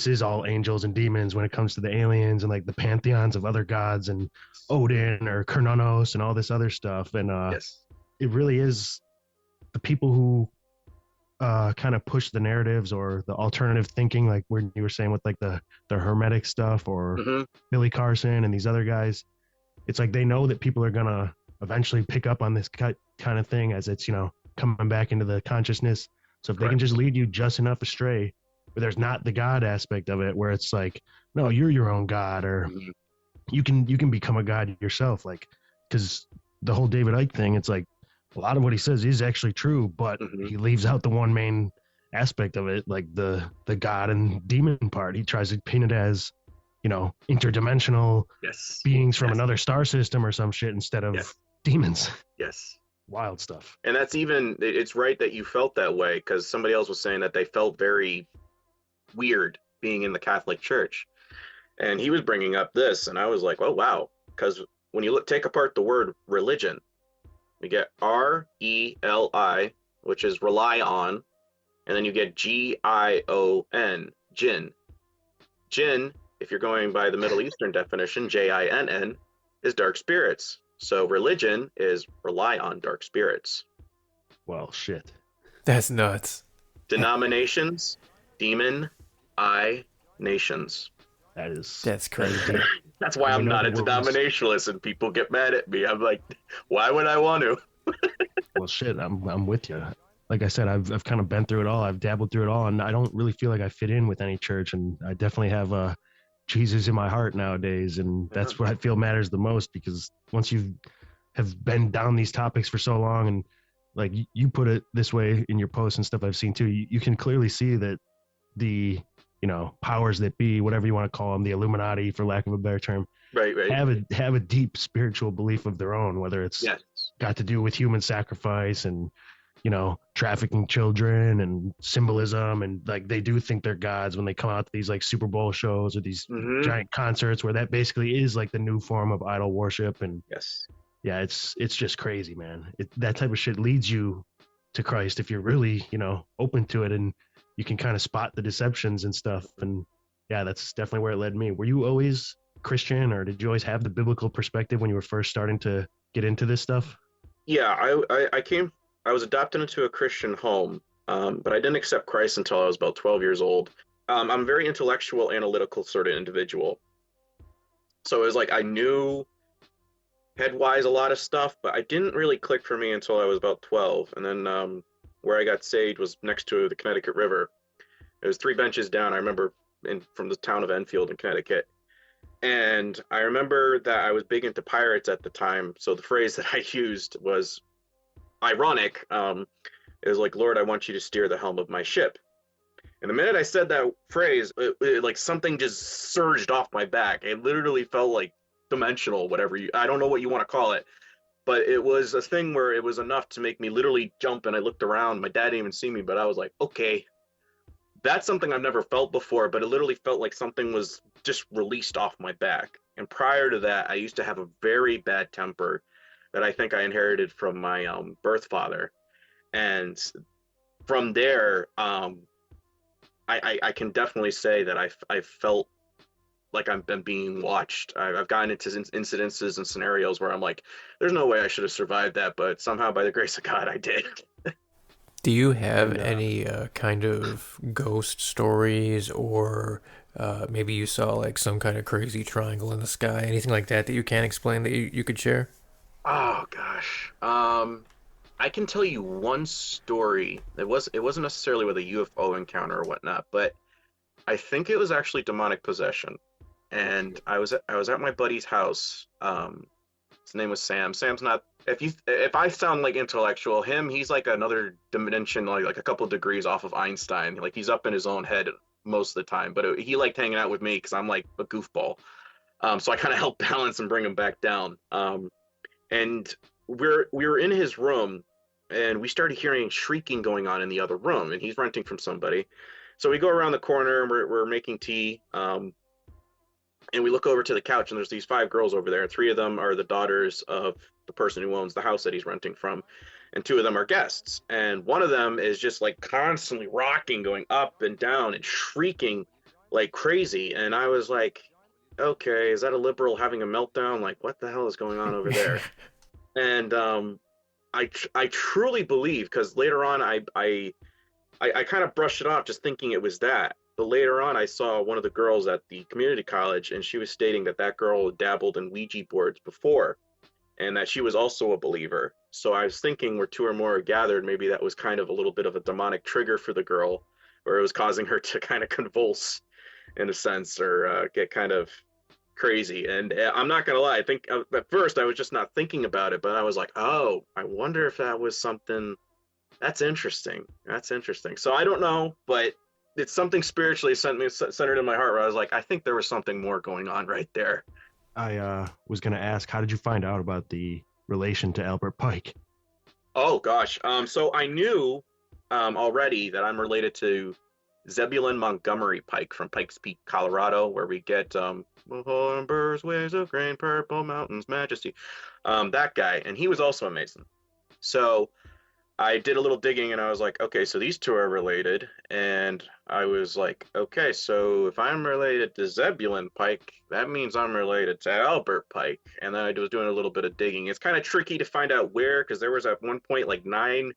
is all angels and demons when it comes to the aliens and like the pantheons of other gods and Odin or Cernunnos and all this other stuff. And yes. It really is the people who kind of push the narratives or the alternative thinking, like where you were saying with like the Hermetic stuff or Billy Carson and these other guys. It's like they know that people are gonna eventually pick up on this kind of thing as it's coming back into the consciousness. So if they can just lead you just enough astray, where there's not the God aspect of it, where it's like, no, you're your own God, or you can become a God yourself. Like, because the whole David Icke thing, it's like a lot of what he says is actually true, but he leaves out the one main aspect of it, like the God and demon part. He tries to paint it as, you know, interdimensional beings from another star system or some shit instead of demons. Yes. Wild stuff. And that's even, it's right that you felt that way, because somebody else was saying that they felt very weird being in the Catholic Church. And he was bringing up this, and I was like, oh, wow. Because when you take apart the word religion, you get R-E-L-I, which is rely on, and then you get G-I-O-N, jinn. Jinn, if you're going by the Middle Eastern definition, J-I-N-N, is dark spirits. So religion is rely on dark spirits. Well, shit. That's nuts. Denominations, demon, nations. That's crazy. That's why I'm not a denominationalist, and people get mad at me. I'm like, why would I want to? Well, shit, I'm with you. Like I said, I've kind of been through it all. I've dabbled through it all, and I don't really feel like I fit in with any church. And I definitely have Jesus in my heart nowadays, and that's what I feel matters the most. Because once you have been down these topics for so long, and like you put it this way in your posts and stuff I've seen too, you can clearly see that the, you know, powers that be, whatever you want to call them, the Illuminati, for lack of a better term, right, have a deep spiritual belief of their own, whether it's got to do with human sacrifice and, you know, trafficking children and symbolism, and like they do think they're gods when they come out to these like Super Bowl shows or these giant concerts where that basically is like the new form of idol worship. And yeah, it's just crazy, man. That type of shit leads you to Christ if you're really, you know, open to it, and you can kind of spot the deceptions and stuff. And yeah, that's definitely where it led me. Were you always Christian, or did you always have the biblical perspective when you were first starting to get into this stuff? Yeah, I was adopted into a Christian home, but I didn't accept Christ until I was about 12 years old. I'm a very intellectual, analytical sort of individual. So it was like I knew headwise a lot of stuff, but I didn't really click for me until I was about 12. And then where I got saved was next to the Connecticut River. It was 3 benches down. I remember from the town of Enfield in Connecticut. And I remember that I was big into pirates at the time. So the phrase that I used was ironic. It was like, Lord, I want you to steer the helm of my ship. And the minute I said that phrase, it like something just surged off my back. It literally felt like dimensional, I don't know what you want to call it. But it was a thing where it was enough to make me literally jump, and I looked around. My dad didn't even see me, but I was like, okay, that's something I've never felt before, but it literally felt like something was just released off my back. And prior to that, I used to have a very bad temper that I think I inherited from my birth father. And from there, I can definitely say that I felt like I've been being watched. I've gotten into incidences and scenarios where I'm like, there's no way I should have survived that, but somehow by the grace of God, I did. Do you have any kind of ghost stories, or maybe you saw like some kind of crazy triangle in the sky, anything like that you can't explain that you could share? Oh gosh. I can tell you one story. It wasn't necessarily with a UFO encounter or whatnot, but I think it was actually demonic possession. And I was at my buddy's house. His name was Sam. Sam's not, if I sound like intellectual, he's like another dimension, like a couple degrees off of Einstein. Like he's up in his own head most of the time. But he liked hanging out with me because I'm like a goofball. So I kind of help balance and bring him back down. And we were in his room, and we started hearing shrieking going on in the other room, and he's renting from somebody. So we go around the corner, and we're making tea. And we look over to the couch, and there's these 5 girls over there. 3 of them are the daughters of the person who owns the house that he's renting from, and 2 of them are guests. And one of them is just like constantly rocking, going up and down and shrieking like crazy. And I was like, okay, is that a liberal having a meltdown? Like, what the hell is going on over there? And I truly believe, because later on I kind of brushed it off just thinking it was that. But later on, I saw one of the girls at the community college, and she was stating that girl dabbled in Ouija boards before, and that she was also a believer. So I was thinking where 2 or more are gathered, maybe that was kind of a little bit of a demonic trigger for the girl. where it was causing her to kind of convulse in a sense, or get kind of crazy. And I'm not gonna lie, I think at first I was just not thinking about it, but I was like, oh, I wonder if that was something. That's interesting. That's interesting. So I don't know, but it's something spiritually centered in my heart where I was like, I think there was something more going on right there. I was going to ask, how did you find out about the relation to Albert Pike? Oh gosh. So I knew already that I'm related to Zebulon Montgomery Pike from Pikes Peak, Colorado, where we get birds, waves of grain, purple mountains, majesty. That guy, and he was also a Mason. So I did a little digging and I was like, okay, so these two are related. And I was like, okay, so if I'm related to Zebulon Pike, that means I'm related to Albert Pike. And then I was doing a little bit of digging. It's kind of tricky to find out where, because there was at one point like 9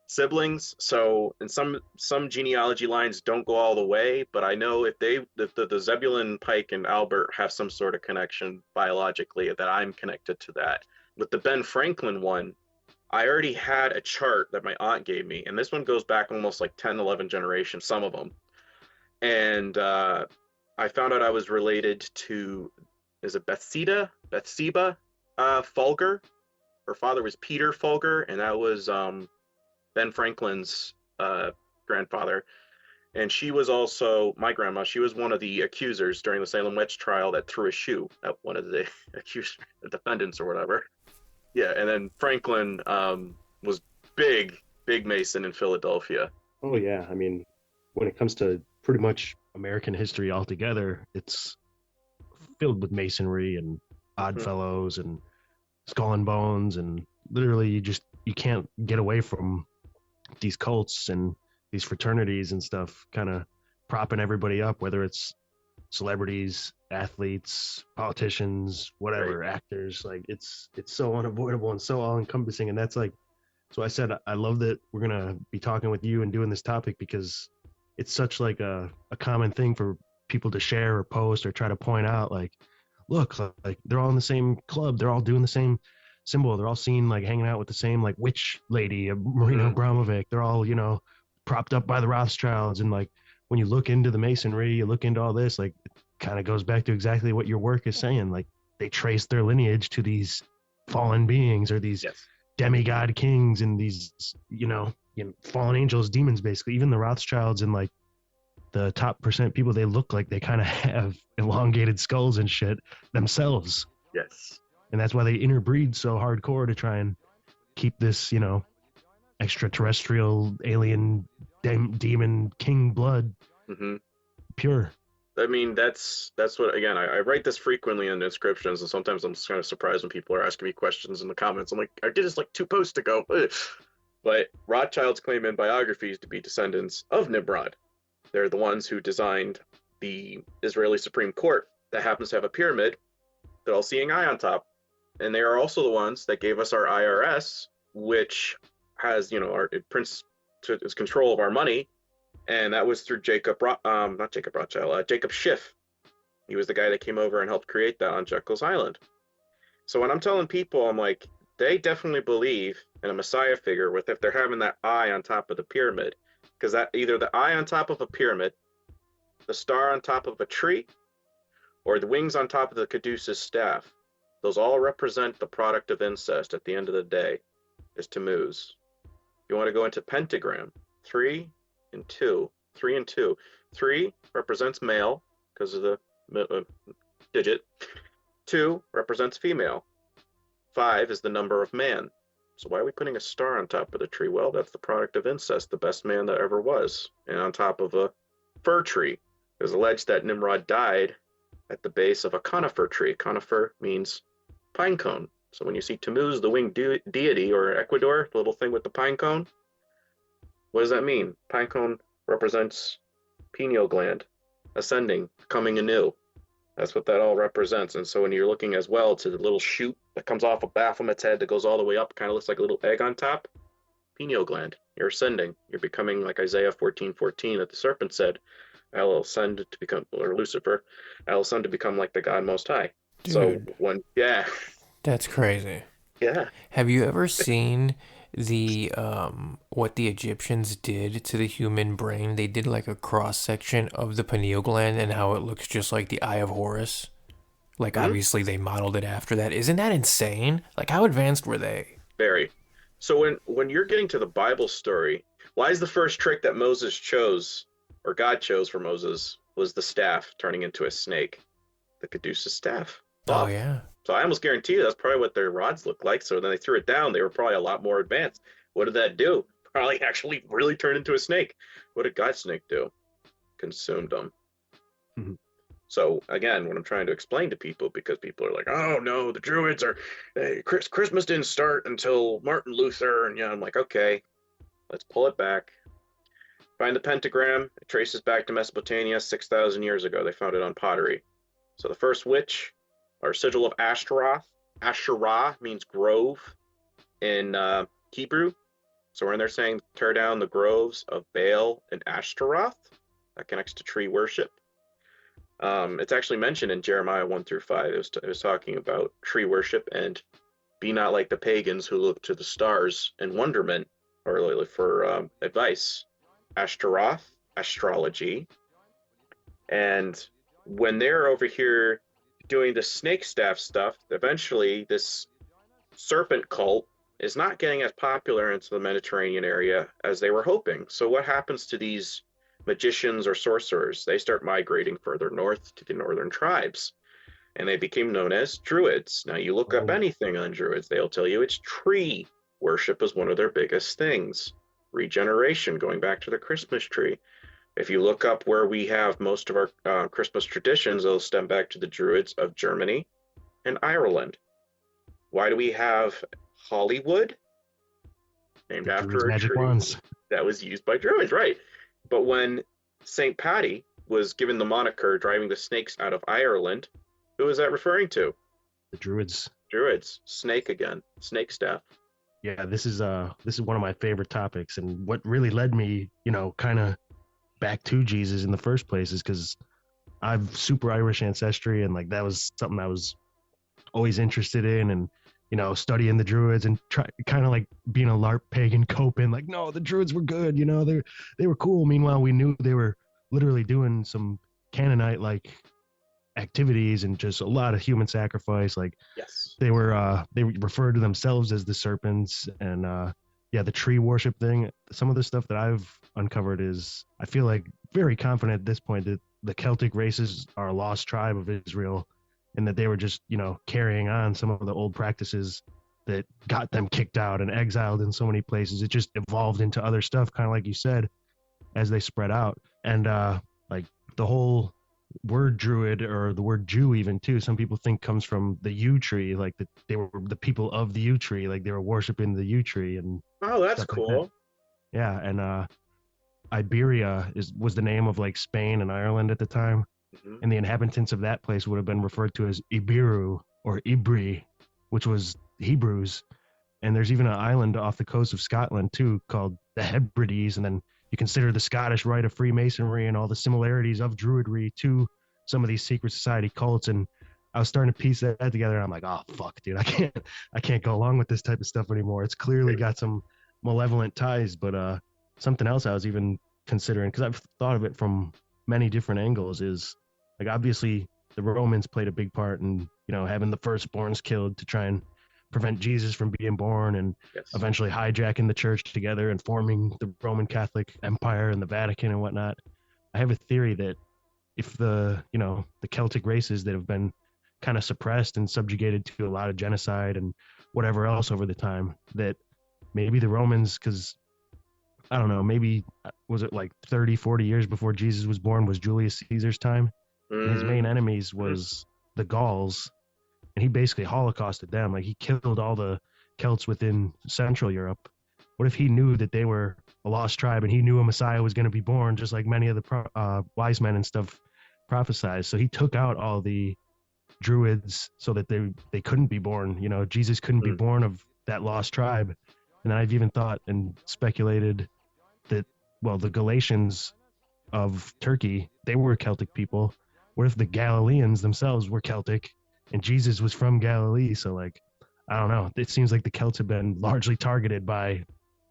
siblings. So, and some genealogy lines don't go all the way, but I know if the Zebulon Pike and Albert have some sort of connection biologically, that I'm connected to that. With the Ben Franklin one, I already had a chart that my aunt gave me, and this one goes back almost like 10, 11 generations, some of them. And I found out I was related to, is it Bathsheba Fulger? Her father was Peter Fulger, and that was Ben Franklin's grandfather. And she was also, my grandma, she was one of the accusers during the Salem witch trial that threw a shoe at one of the defendants or whatever. Yeah, and then Franklin was big Mason in Philadelphia. Oh yeah, I mean, when it comes to pretty much American history altogether, it's filled with masonry and Oddfellows and Skull and Bones, and literally you can't get away from these cults and these fraternities and stuff, kind of propping everybody up, whether it's celebrities, athletes, politicians, whatever, right, actors. Like it's so unavoidable and so all encompassing. And that's like, so I said, I love that we're going to be talking with you and doing this topic, because it's such like a common thing for people to share or post or try to point out, like, look, like they're all in the same club. They're all doing the same symbol. They're all seen like hanging out with the same like witch lady, Marina Abramovic. They're all, propped up by the Rothschilds. And like, when you look into the masonry, you look into all this, like it kind of goes back to exactly what your work is saying. Like they trace their lineage to these fallen beings or these demigod kings and these, fallen angels, demons, basically. Even the Rothschilds and like the top percent people, they look like they kind of have elongated skulls and shit themselves. Yes. And that's why they interbreed so hardcore to try and keep this, extraterrestrial alien demon king blood pure. I mean, that's what, again, I write this frequently in inscriptions, and sometimes I'm just kind of surprised when people are asking me questions in the comments. I'm like, I did this like 2 posts ago. But Rothschilds claim in biographies to be descendants of Nimrod. They're the ones who designed the Israeli Supreme Court that happens to have a pyramid, the all-seeing eye on top. And they are also the ones that gave us our IRS, which has, its control of our money. And that was through Jacob Schiff. He was the guy that came over and helped create that on Jekyll's Island. So when I'm telling people, I'm like, they definitely believe in a Messiah figure with, if they're having that eye on top of the pyramid, because that either the eye on top of a pyramid, the star on top of a tree, or the wings on top of the caduceus staff, those all represent the product of incest at the end of the day, is Tammuz. You want to go into pentagram, 3 and 2. 3 and 2. 3 represents male because of the digit. 2 represents female. 5 is the number of man. So why are we putting a star on top of the tree? Well, that's the product of incest, the best man that ever was. And on top of a fir tree. It was alleged that Nimrod died at the base of a conifer tree. Conifer means pine cone. So when you see Tammuz, the winged deity, or Ecuador, the little thing with the pine cone, what does that mean? Pine cone represents pineal gland, ascending, coming anew. That's what that all represents. And so when you're looking as well to the little shoot that comes off of Baphomet's head that goes all the way up, kind of looks like a little egg on top, pineal gland. You're ascending. You're becoming like Isaiah 14:14 that the serpent said, I'll ascend to become, or Lucifer, I'll ascend to become like the God Most High. Dude, so when, that's crazy. Yeah. Have you ever seen the what the Egyptians did to the human brain. They did like a cross section of the pineal gland and how it looks just like the Eye of Horus. Like Hmm? obviously they modeled it after that. Isn't that insane? Like how advanced were they? Very. So when you're getting to the Bible story, why is the first trick that Moses chose, or God chose for Moses, was the staff turning into a snake, the Caduceus staff? Oh Oh, yeah. so I almost guarantee you that's probably what their rods looked like. So then they threw it down. They were probably a lot more advanced. What did that do? Probably actually really turn into a snake. What did God's snake do? Consumed them. Mhm. So again, what I'm trying to explain to people, because people are like, "Oh no, the Druids are Christmas didn't start until Martin Luther," and yeah, I'm like, okay, let's pull it back. Find the pentagram. It traces back to Mesopotamia 6,000 years ago. They found it on pottery. So the first witch, or sigil of Ashtaroth. Asherah means grove in Hebrew. So we're in there saying tear down the groves of Baal and Ashtaroth. That connects to tree worship. It's actually mentioned in Jeremiah 1 through 5. It was talking about tree worship and be not like the pagans who look to the stars in wonderment or for advice. Ashtaroth, astrology. And when they're over here doing the snake staff stuff, eventually this serpent cult is not getting as popular into the Mediterranean area as they were hoping. So what happens to these magicians or sorcerers? They start migrating further north to the northern tribes, and they became known as druids. Now you look up Oh, anything on druids, they'll tell you it's tree worship is one of their biggest things. Regeneration, going back to the Christmas tree. If you look up where we have most of our Christmas traditions, they'll stem back to the druids of Germany and Ireland. Why do we have Hollywood? Named the Druids' after a magic tree wands. that was used by druids, right? But when St. Patty was given the moniker driving the snakes out of Ireland, who is that referring to? The Druids. Druids. Snake again. Snake staff. Yeah, this is one of my favorite topics, and what really led me, kind of back to Jesus in the first place is because I've super Irish ancestry, and like that was something I was always interested in, and studying the Druids and try kind of like being a LARP pagan coping, like no, the Druids were good, they were cool. Meanwhile, we knew they were literally doing some Canaanite like activities and just a lot of human sacrifice. Like Yes. they referred to themselves as the serpents, and yeah, the tree worship thing. Some of the stuff that I've uncovered is, I feel like, very confident at this point that the Celtic races are a lost tribe of Israel, and that they were just carrying on some of the old practices that got them kicked out and exiled in so many places. It just evolved into other stuff, kind of like you said, as they spread out. And like the whole word druid, or the word Jew even too, some people think comes from the yew tree, like they were the people of the yew tree, like they were worshiping the yew tree and Oh, that's stuff like cool. that. Yeah, and Iberia was the name of like Spain and Ireland at the time, Mhm. and the inhabitants of that place would have been referred to as Ibiru or Ibri, which was Hebrews. And there's even an island off the coast of Scotland too called the Hebrides, and then you consider the Scottish rite of Freemasonry and all the similarities of Druidry to some of these secret society cults. And I was starting to piece that together, and I'm like, oh fuck, dude, I can't go along with this type of stuff anymore. It's clearly got some malevolent ties. But something else I was even considering, because I've thought of it from many different angles, is like obviously the Romans played a big part in having the firstborns killed to try and prevent Jesus from being born, and Yes. eventually hijacking the church together and forming the Roman Catholic Empire and the Vatican and whatnot. I have a theory that if the Celtic races that have been kind of suppressed and subjugated to a lot of genocide and whatever else over the time, that maybe the Romans, because I don't know, maybe was it like 30-40 years before Jesus was born was Julius Caesar's time, and his main enemies was the Gauls, and he basically holocausted them. Like he killed all the Celts within Central Europe. What if he knew that they were a lost tribe, and he knew a Messiah was going to be born, just like many of the wise men and stuff prophesized? So he took out all the Druids so that they couldn't be born. Jesus couldn't be born of that lost tribe. And then I've even thought and speculated that, well, the Galatians of Turkey, they were Celtic people. What if the Galileans themselves were Celtic and Jesus was from Galilee? So like, I don't know. It seems like the Celts have been largely targeted by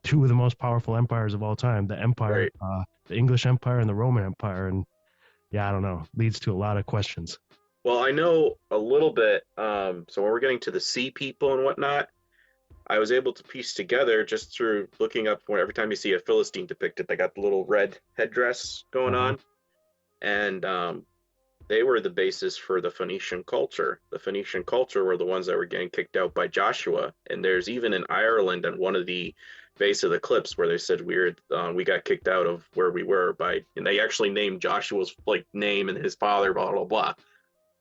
two of the most powerful empires of all time: Right. the English Empire and the Roman Empire. And yeah, I don't know. Leads to a lot of questions. Well, I know a little bit. So when we're getting to the sea people and whatnot, I was able to piece together just through looking up when every time you see a Philistine depicted, they got the little red headdress going Uh-huh. on. And they were the basis for the Phoenician culture. The Phoenician culture were the ones that were getting kicked out by Joshua. And there's even in Ireland on one of the base of the clips where they said we got kicked out of where we were by, and they actually named Joshua's like name and his father, blah blah blah.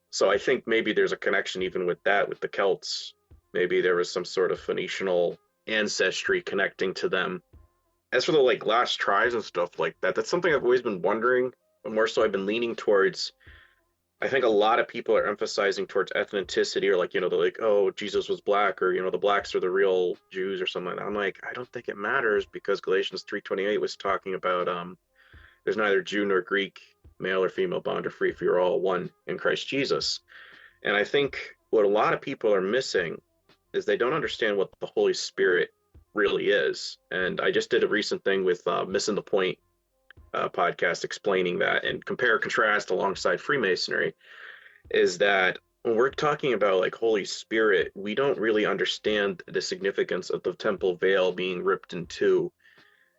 So I think maybe there's a connection even with that, with the Celts. Maybe there was some sort of Phoenician ancestry connecting to them. As for the like lost tribes and stuff like that, that's something I've always been wondering. But more so, I've been leaning towards. I think a lot of people are emphasizing towards ethnicity, or like they're like, oh, Jesus was black, or the blacks are the real Jews, or something like that. I'm like, I don't think it matters because Galatians 3:28 was talking about there's neither Jew nor Greek, male or female, bond or free, for you're all one in Christ Jesus. And I think what a lot of people are missing is they don't understand what the Holy Spirit really is. And I just did a recent thing with Missing the Point podcast explaining that and compare contrast alongside Freemasonry is that when we're talking about like Holy Spirit, we don't really understand the significance of the temple veil being ripped in two,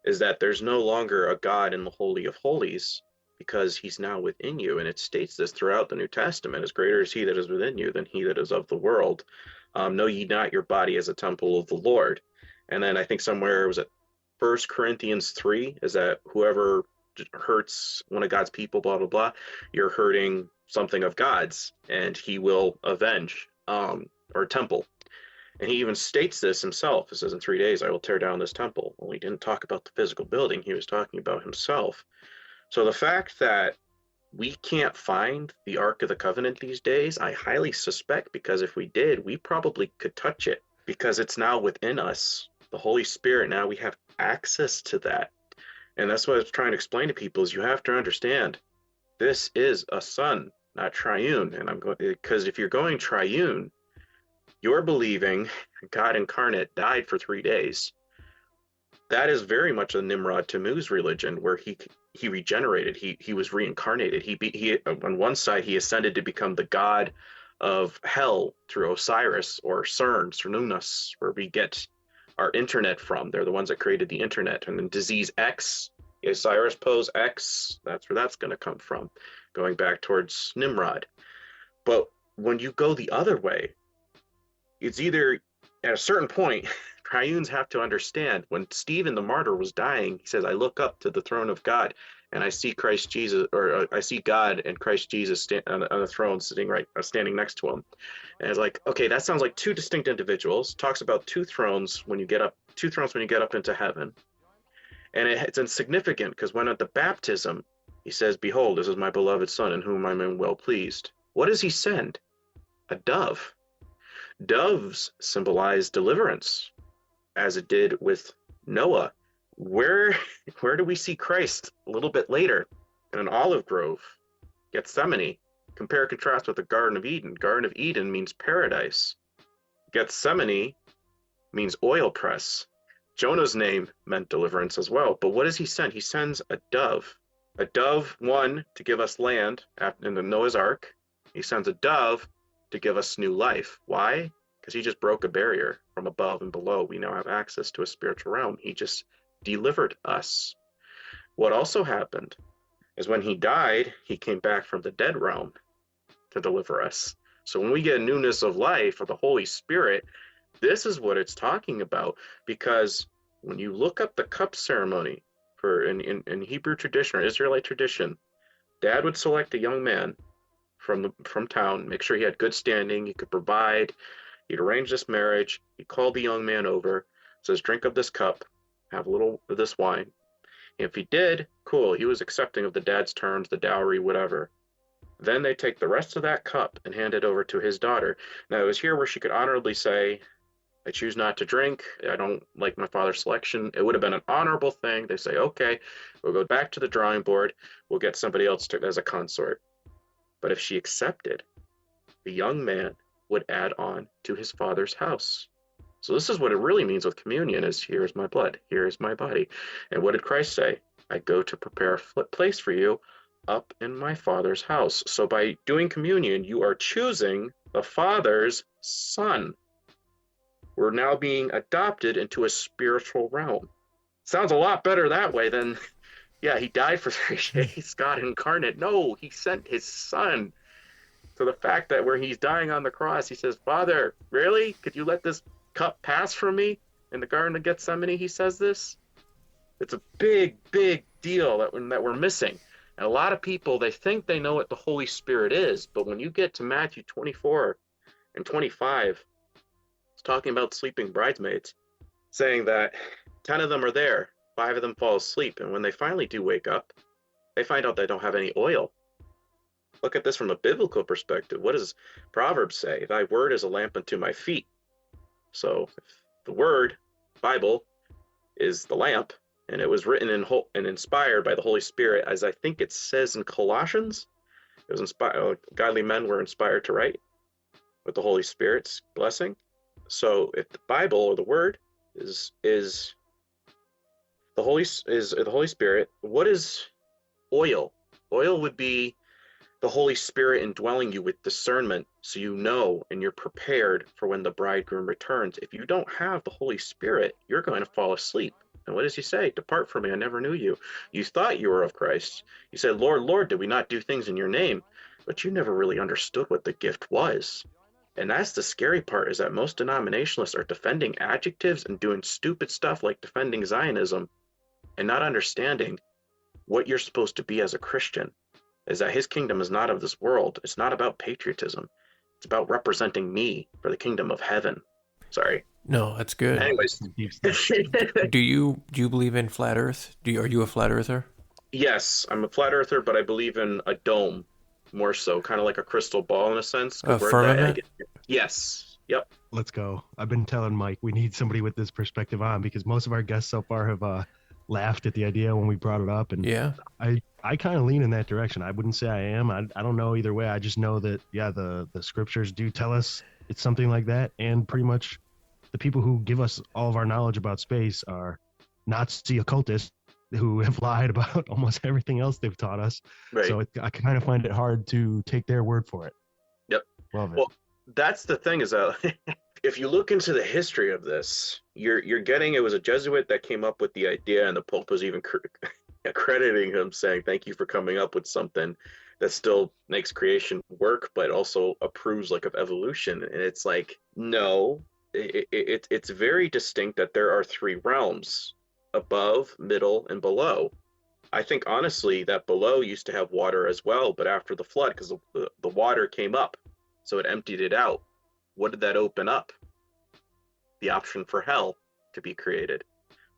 is that there's no longer a God in the Holy of Holies because he's now within you. And it states this throughout the New Testament: as greater is he that is within you than he that is of the world. Know ye not your body as a temple of the Lord. And then I think somewhere was it 1 Corinthians 3 is that whoever hurts one of God's people, blah, blah, blah, you're hurting something of God's and he will avenge, or temple. And he even states this himself. It says, in 3 days I will tear down this temple. Well, he didn't talk about the physical building. He was talking about himself. So the fact that we can't find the Ark of the Covenant these days, I highly suspect, because if we did, we probably could touch it because it's now within us. The Holy Spirit, now we have access to that. And that's what I was trying to explain to people is you have to understand this is a son, not triune. And I'm going, because if you're going triune, you're believing God incarnate died for 3 days. That is very much a Nimrod Tammuz religion where he regenerated. He was reincarnated. He on one side he ascended to become the god of hell through Osiris or CERN, Cernunnos, where we get our internet from. They're the ones that created the internet. And then disease X, Osiris pose X, that's where that's going to come from, going back towards Nimrod. But when you go the other way, it's either at a certain point, triunes have to understand when Stephen the martyr was dying, he says, I look up to the throne of God and I see Christ Jesus, or I see God and Christ Jesus on the throne standing next to him. And it's like, okay, that sounds like two distinct individuals. Talks about two thrones when you get up into heaven. And it's insignificant because when at the baptism, he says, behold, this is my beloved son in whom I'm well pleased. What does he send? A dove. Doves symbolize deliverance, as it did with Noah. Where do we see Christ a little bit later? In an olive grove, Gethsemane. Compare and contrast with the Garden of Eden. Garden of Eden means paradise. Gethsemane means oil press. Jonah's name meant deliverance as well. But what does he send? He sends a dove. A dove, one, to give us land in the Noah's Ark. He sends a dove to give us new life. Why? Because he just broke a barrier from above and below. We now have access to a spiritual realm. He just delivered us. What also happened is when he died, he came back from the dead realm to deliver us. So when we get newness of life or the Holy Spirit, this is what it's talking about. Because when you look up the cup ceremony in Hebrew tradition or Israelite tradition, Dad would select a young man from town, make sure he had good standing, he could provide. He'd arrange this marriage. He'd call the young man over, says, drink of this cup, have a little of this wine. And if he did, cool, he was accepting of the dad's terms, the dowry, whatever. Then they take the rest of that cup and hand it over to his daughter. Now, it was here where she could honorably say, I choose not to drink. I don't like my father's selection. It would have been an honorable thing. They say, okay, we'll go back to the drawing board. We'll get somebody else as a consort. But if she accepted, the young man would add on to his Father's house. So this is what it really means with communion is here is my blood, here is my body. And what did Christ say? I go to prepare a place for you up in my Father's house. So by doing communion, you are choosing the Father's Son. We're now being adopted into a spiritual realm. Sounds a lot better that way than, yeah, he died for 3 days, God incarnate. No, he sent his Son. So the fact that where he's dying on the cross, he says, Father, really? Could you let this cup pass from me? In the Garden of Gethsemane, he says this. It's a big, big deal that we're missing. And a lot of people, they think they know what the Holy Spirit is, but when you get to Matthew 24 and 25, it's talking about sleeping bridesmaids, saying that 10 of them are there, 5 of them fall asleep, and when they finally do wake up, they find out they don't have any oil. Look at this from a biblical perspective. What does Proverbs say? Thy word is a lamp unto my feet. So if the word, Bible, is the lamp, and it was written and inspired by the Holy Spirit, as I think it says in Colossians, it was inspired. Godly men were inspired to write with the Holy Spirit's blessing. So if the Bible or the Word is the Holy Spirit, what is oil? Oil would be the Holy Spirit indwelling you with discernment, so you know and you're prepared for when the bridegroom returns. If you don't have the Holy Spirit, you're going to fall asleep. And what does he say? Depart from me, I never knew you. You thought you were of Christ. You said, Lord, Lord, did we not do things in your name? But you never really understood what the gift was. And that's the scary part, is that most denominationalists are defending adjectives and doing stupid stuff like defending Zionism and not understanding what you're supposed to be as a Christian, is that his kingdom is not of this world. It's not about patriotism. It's about representing me for the kingdom of heaven. Sorry. No, that's good. Anyways. Do you believe in flat Earth? Are you a flat earther? Yes, I'm a flat earther, but I believe in a dome more so, kind of like a crystal ball in a sense. A firmament? Yes. Yep. Let's go. I've been telling Mike we need somebody with this perspective on, because most of our guests so far have laughed at the idea when we brought it up, and yeah, I kind of lean in that direction. I wouldn't say I am. I don't know either way. I just know that the scriptures do tell us it's something like that, and pretty much the people who give us all of our knowledge about space are Nazi occultists who have lied about almost everything else they've taught us. Right. So I kind of find it hard to take their word for it. Yep. Love it. Well, that's the thing, is that if you look into the history of this, you're getting, it was a Jesuit that came up with the idea, and the Pope was even accrediting him, saying, thank you for coming up with something that still makes creation work, but also approves like of evolution. And it's like, no, it's very distinct that there are 3 realms: above, middle, and below. I think honestly that below used to have water as well, but after the flood, because the water came up, so it emptied it out. What did that open up? The option for hell to be created.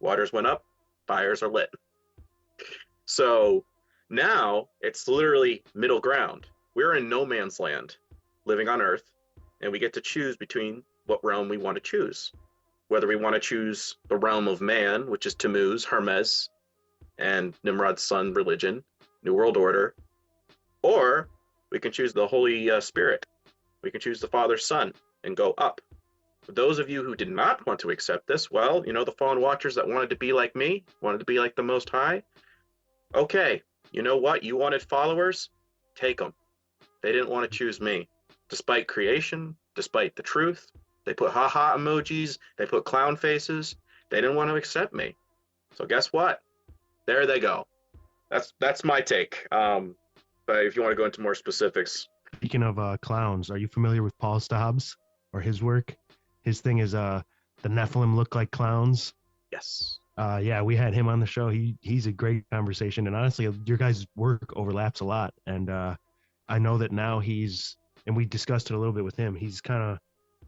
Waters went up, fires are lit. So now it's literally middle ground. We're in no man's land, living on Earth, and we get to choose between what realm we want to choose. Whether we want to choose the realm of man, which is Tammuz, Hermes, and Nimrod's son religion, New World Order, or we can choose the Holy Spirit. We can choose the Father's Son and go up. For those of you who did not want to accept this, well, the fallen watchers that wanted to be like me, wanted to be like the Most High, okay, you know what? You wanted followers? Take them. They didn't want to choose me. Despite creation, despite the truth, they put ha-ha emojis, they put clown faces. They didn't want to accept me. So guess what? There they go. That's my take. But if you want to go into more specifics. Speaking of clowns, are you familiar with Paul Stobbs or his work? His thing is the Nephilim look like clowns. Yes. Yeah, we had him on the show. He's a great conversation, and honestly, your guys' work overlaps a lot. And I know that now and we discussed it a little bit with him, he's kind of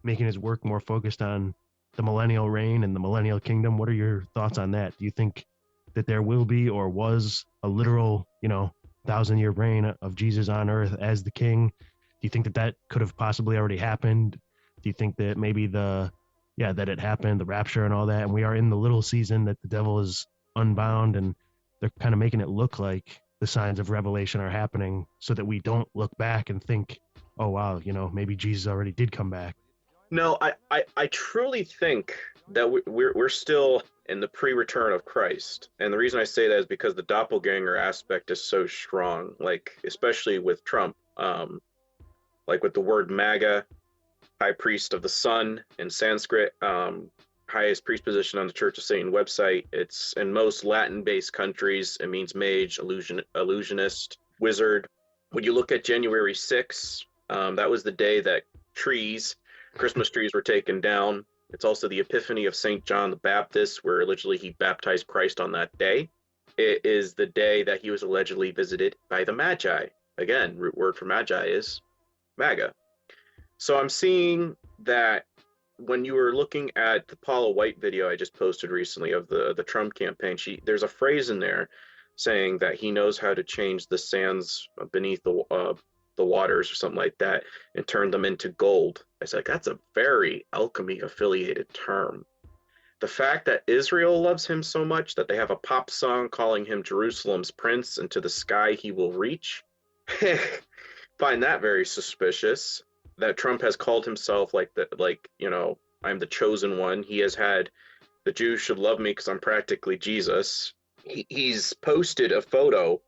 making his work more focused on the millennial reign and the millennial kingdom. What are your thoughts on that? Do you think that there will be or was a literal, 1,000-year reign of Jesus on earth as the king? Do you think that could have possibly already happened? Do you think that maybe that it happened, the rapture and all that, and we are in the little season that the devil is unbound, and they're kind of making it look like the signs of Revelation are happening so that we don't look back and think oh wow, maybe Jesus already did come back. No, I truly think that we're still in the pre-return of Christ, and the reason I say that is because the doppelganger aspect is so strong. Like especially with Trump, like with the word MAGA, High Priest of the Sun in Sanskrit, highest priest position on the Church of Satan website. It's in most Latin-based countries. It means mage, illusionist, wizard. When you look at January 6th, that was the day that Christmas trees were taken down. It's also the Epiphany of St. John the Baptist, where allegedly he baptized Christ on that day. It is the day that he was allegedly visited by the Magi. Again, root word for Magi is MAGA. So I'm seeing that when you were looking at the Paula White video I just posted recently of the Trump campaign, there's a phrase in there saying that he knows how to change the sands beneath the waters or something like that and turn them into gold. I said, that's a very alchemy affiliated term. The fact that Israel loves him so much that they have a pop song calling him Jerusalem's prince, and to the sky he will reach, find that very suspicious. That Trump has called himself I'm the chosen one. He has had the Jews should love me because I'm practically Jesus. He's posted a photo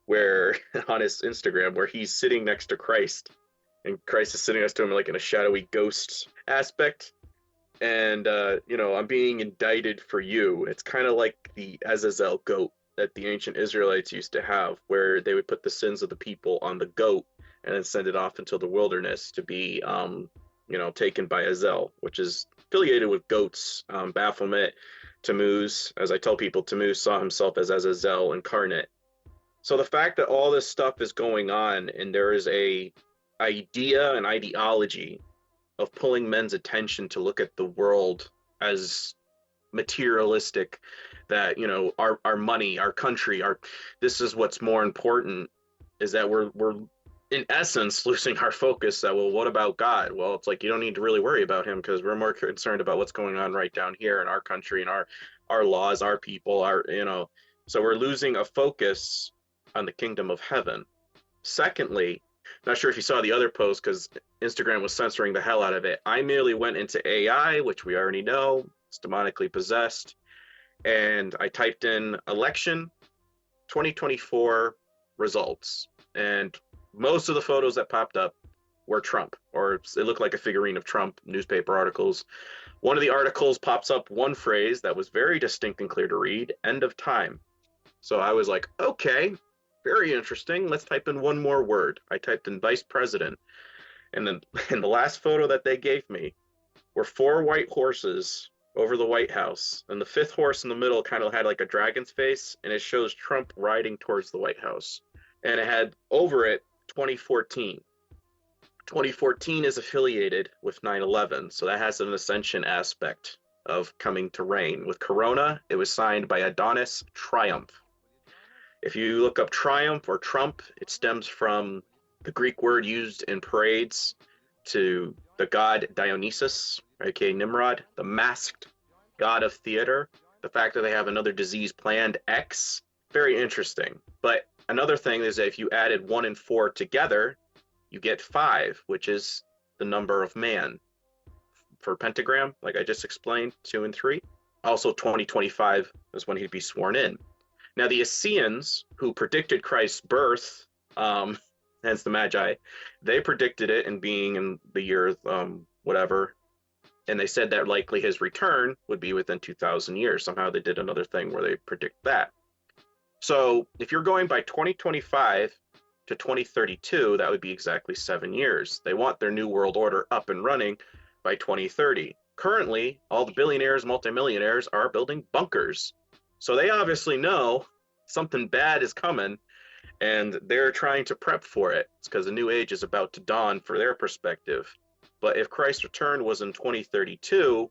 where on his Instagram where he's sitting next to Christ, and Christ is sitting next to him like in a shadowy ghost aspect. And I'm being indicted for you. It's kind of like the Azazel goat that the ancient Israelites used to have, where they would put the sins of the people on the goat and then send it off into the wilderness to be taken by Azel, which is affiliated with goats. Baphomet, Tammuz, as I tell people, Tammuz saw himself as Azazel incarnate. So the fact that all this stuff is going on and there is a idea and ideology of pulling men's attention to look at the world as materialistic, that our money, our country, this is what's more important, is that we're in essence losing our focus. That, well, what about God? Well, it's like you don't need to really worry about him because we're more concerned about what's going on right down here in our country and our laws, our people, so we're losing a focus on the kingdom of heaven. Secondly, not sure if you saw the other post because Instagram was censoring the hell out of it. I merely went into AI, which we already know, it's demonically possessed, and I typed in election 2024 results, and most of the photos that popped up were Trump, or it looked like a figurine of Trump, newspaper articles. One of the articles pops up one phrase that was very distinct and clear to read: end of time. So I was like, okay, very interesting. Let's type in one more word. I typed in vice president. And then in the last photo that they gave me were 4 white horses over the White House. And the 5th horse in the middle kind of had like a dragon's face, and it shows Trump riding towards the White House. And it had over it 2014. 2014 is affiliated with 9/11, so that has an ascension aspect of coming to reign. With Corona, it was signed by Adonis Triumph. If you look up Triumph or Trump, it stems from the Greek word used in parades to the god Dionysus, aka Nimrod, the masked god of theater. The fact that they have another disease planned, X, very interesting. But another thing is that if you added 1 and 4 together, you get 5, which is the number of man. For pentagram, like I just explained, 2 and 3. Also 2025 is when he'd be sworn in. Now the Essenes, who predicted Christ's birth, hence the Magi, they predicted it in being in the year whatever, and they said that likely his return would be within 2,000 years. Somehow they did another thing where they predict that. So if you're going by 2025 to 2032, that would be exactly 7 years. They want their new world order up and running by 2030. Currently, all the billionaires, multimillionaires are building bunkers. So they obviously know something bad is coming, and they're trying to prep for it. It's because the new age is about to dawn for their perspective. But if Christ's return was in 2032,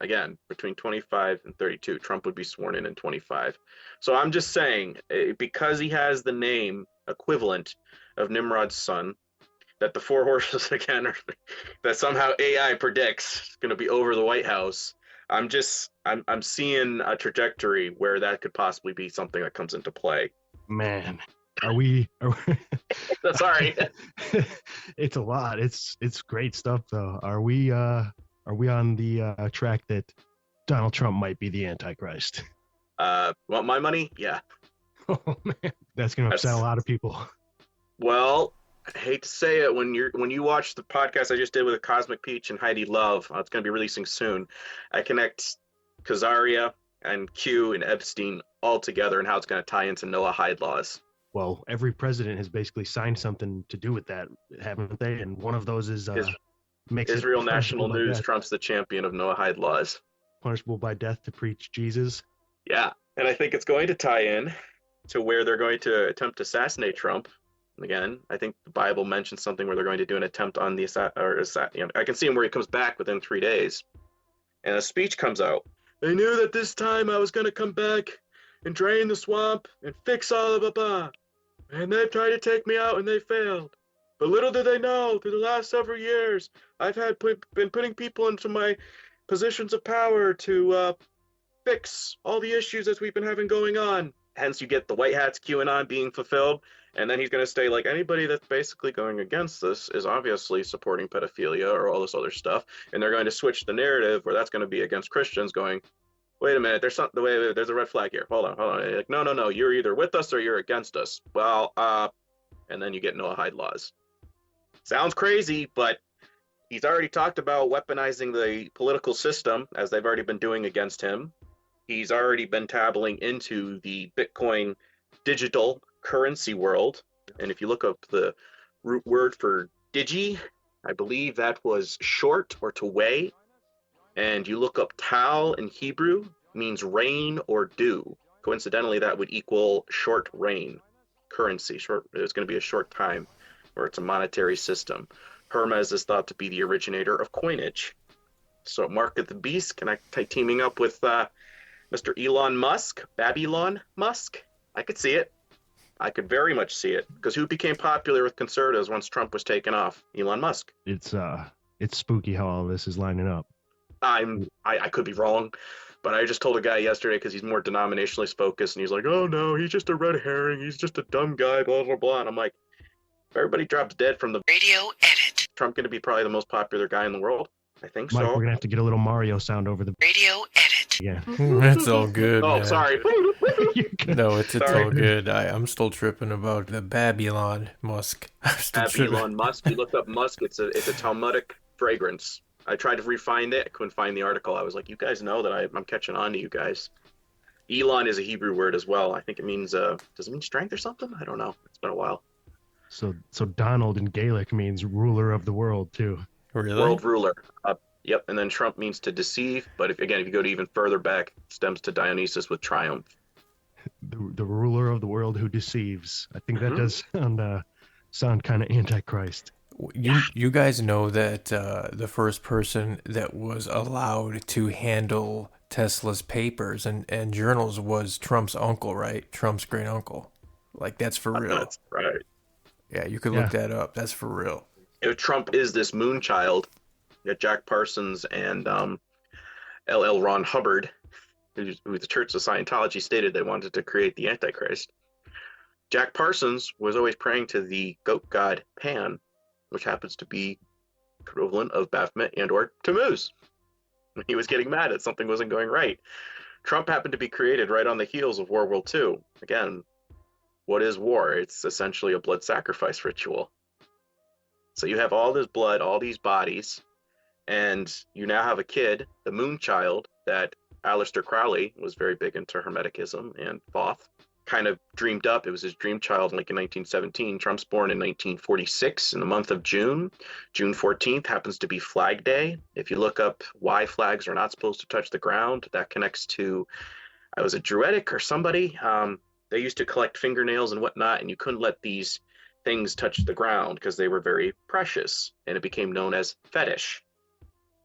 again, between 25 and 32, Trump would be sworn in 25. So I'm just saying, because he has the name equivalent of Nimrod's son, that the 4 horses, again, that somehow AI predicts is going to be over the White House, I'm seeing a trajectory where that could possibly be something that comes into play. Man, Are we Sorry. it's a lot. It's great stuff though. Are we on the track that Donald Trump might be the Antichrist? Want my money? Yeah. Oh man, that's gonna upset a lot of people. Well, I hate to say it, when you watch the podcast I just did with Cosmic Peach and Heidi Love, it's going to be releasing soon. I connect Khazaria and Q and Epstein all together and how it's going to tie into Noah Hyde laws. Well, every president has basically signed something to do with that, haven't they? And one of those is Israel National News. Trump's the champion of Noah Hyde laws. Punishable by death to preach Jesus. Yeah, and I think it's going to tie in to where they're going to attempt to assassinate Trump. Again, I think the Bible mentions something where they're going to do an attempt on the I can see him where he comes back within 3 days, and a speech comes out. They knew that this time I was going to come back and drain the swamp and fix all of it, and they've tried to take me out and they failed. But little did they know, through the last several years, I've been putting people into my positions of power to fix all the issues that we've been having going on. Hence, you get the white hats QAnon being fulfilled. And then he's going to stay like, anybody that's basically going against this is obviously supporting pedophilia or all this other stuff. And they're going to switch the narrative where that's going to be against Christians, going, wait a minute, there's something, there's a red flag here. Hold on. Like, no, you're either with us or you're against us. Well, and then you get Noah Hyde laws. Sounds crazy, but he's already talked about weaponizing the political system, as they've already been doing against him. He's already been dabbling into the Bitcoin digital currency world, and if you look up the root word for digi, I believe that was short or to weigh, and you look up tal in Hebrew, means rain or dew. Coincidentally, that would equal short rain currency. It's going to be a short time, or it's a monetary system. Hermes is thought to be the originator of coinage. So Mark of the Beast, teaming up with Mr. Elon Musk, Babylon Musk, I could see it. I could very much see it, because who became popular with conservatives once Trump was taken off? Elon Musk. It's spooky how all this is lining up. I could be wrong, but I just told a guy yesterday, because he's more denominationally focused, and he's like, oh no, he's just a red herring, he's just a dumb guy, blah blah blah. And I'm like, if everybody drops dead from the radio edit, Trump going to be probably the most popular guy in the world? I think Mike, so. We're gonna have to get a little Mario sound over the radio edit. Yeah, that's all good. Oh, man. sorry. No, it's all good. I'm still tripping about the Babylon Musk. Babylon Musk. You look up Musk. It's a Talmudic fragrance. I tried to refine it. I couldn't find the article. I was like, you guys know that I'm catching on to you guys. Elon is a Hebrew word as well. I think it means does it mean strength or something? I don't know. It's been a while. So Donald in Gaelic means ruler of the world too. Really? World ruler. Yep. And then Trump means to deceive. But if you go to even further back, it stems to Dionysus with triumph. The ruler of the world who deceives. I think that does sound kind of antichrist. You guys know that the first person that was allowed to handle Tesla's papers and journals was Trump's uncle, right? Trump's great uncle. Like, that's for real. That's right. Yeah, you could look that up. That's for real. If Trump is this moon child, you got Jack Parsons and L.L. Ron Hubbard, who the Church of Scientology stated they wanted to create the Antichrist. Jack Parsons was always praying to the goat god Pan, which happens to be equivalent of Baphomet and or Tammuz. He was getting mad that something wasn't going right. Trump happened to be created right on the heels of World War II. Again, what is war? It's essentially a blood sacrifice ritual. So you have all this blood, all these bodies, and you now have a kid, the moon child, that Aleister Crowley was very big into Hermeticism and Thoth, kind of dreamed up. It was his dream child like in 1917. Trump's born in 1946 in the month of June. June 14th happens to be Flag Day. If you look up why flags are not supposed to touch the ground, that connects to, I was a Druidic or somebody. They used to collect fingernails and whatnot, and you couldn't let these things touch the ground because they were very precious, and it became known as fetish.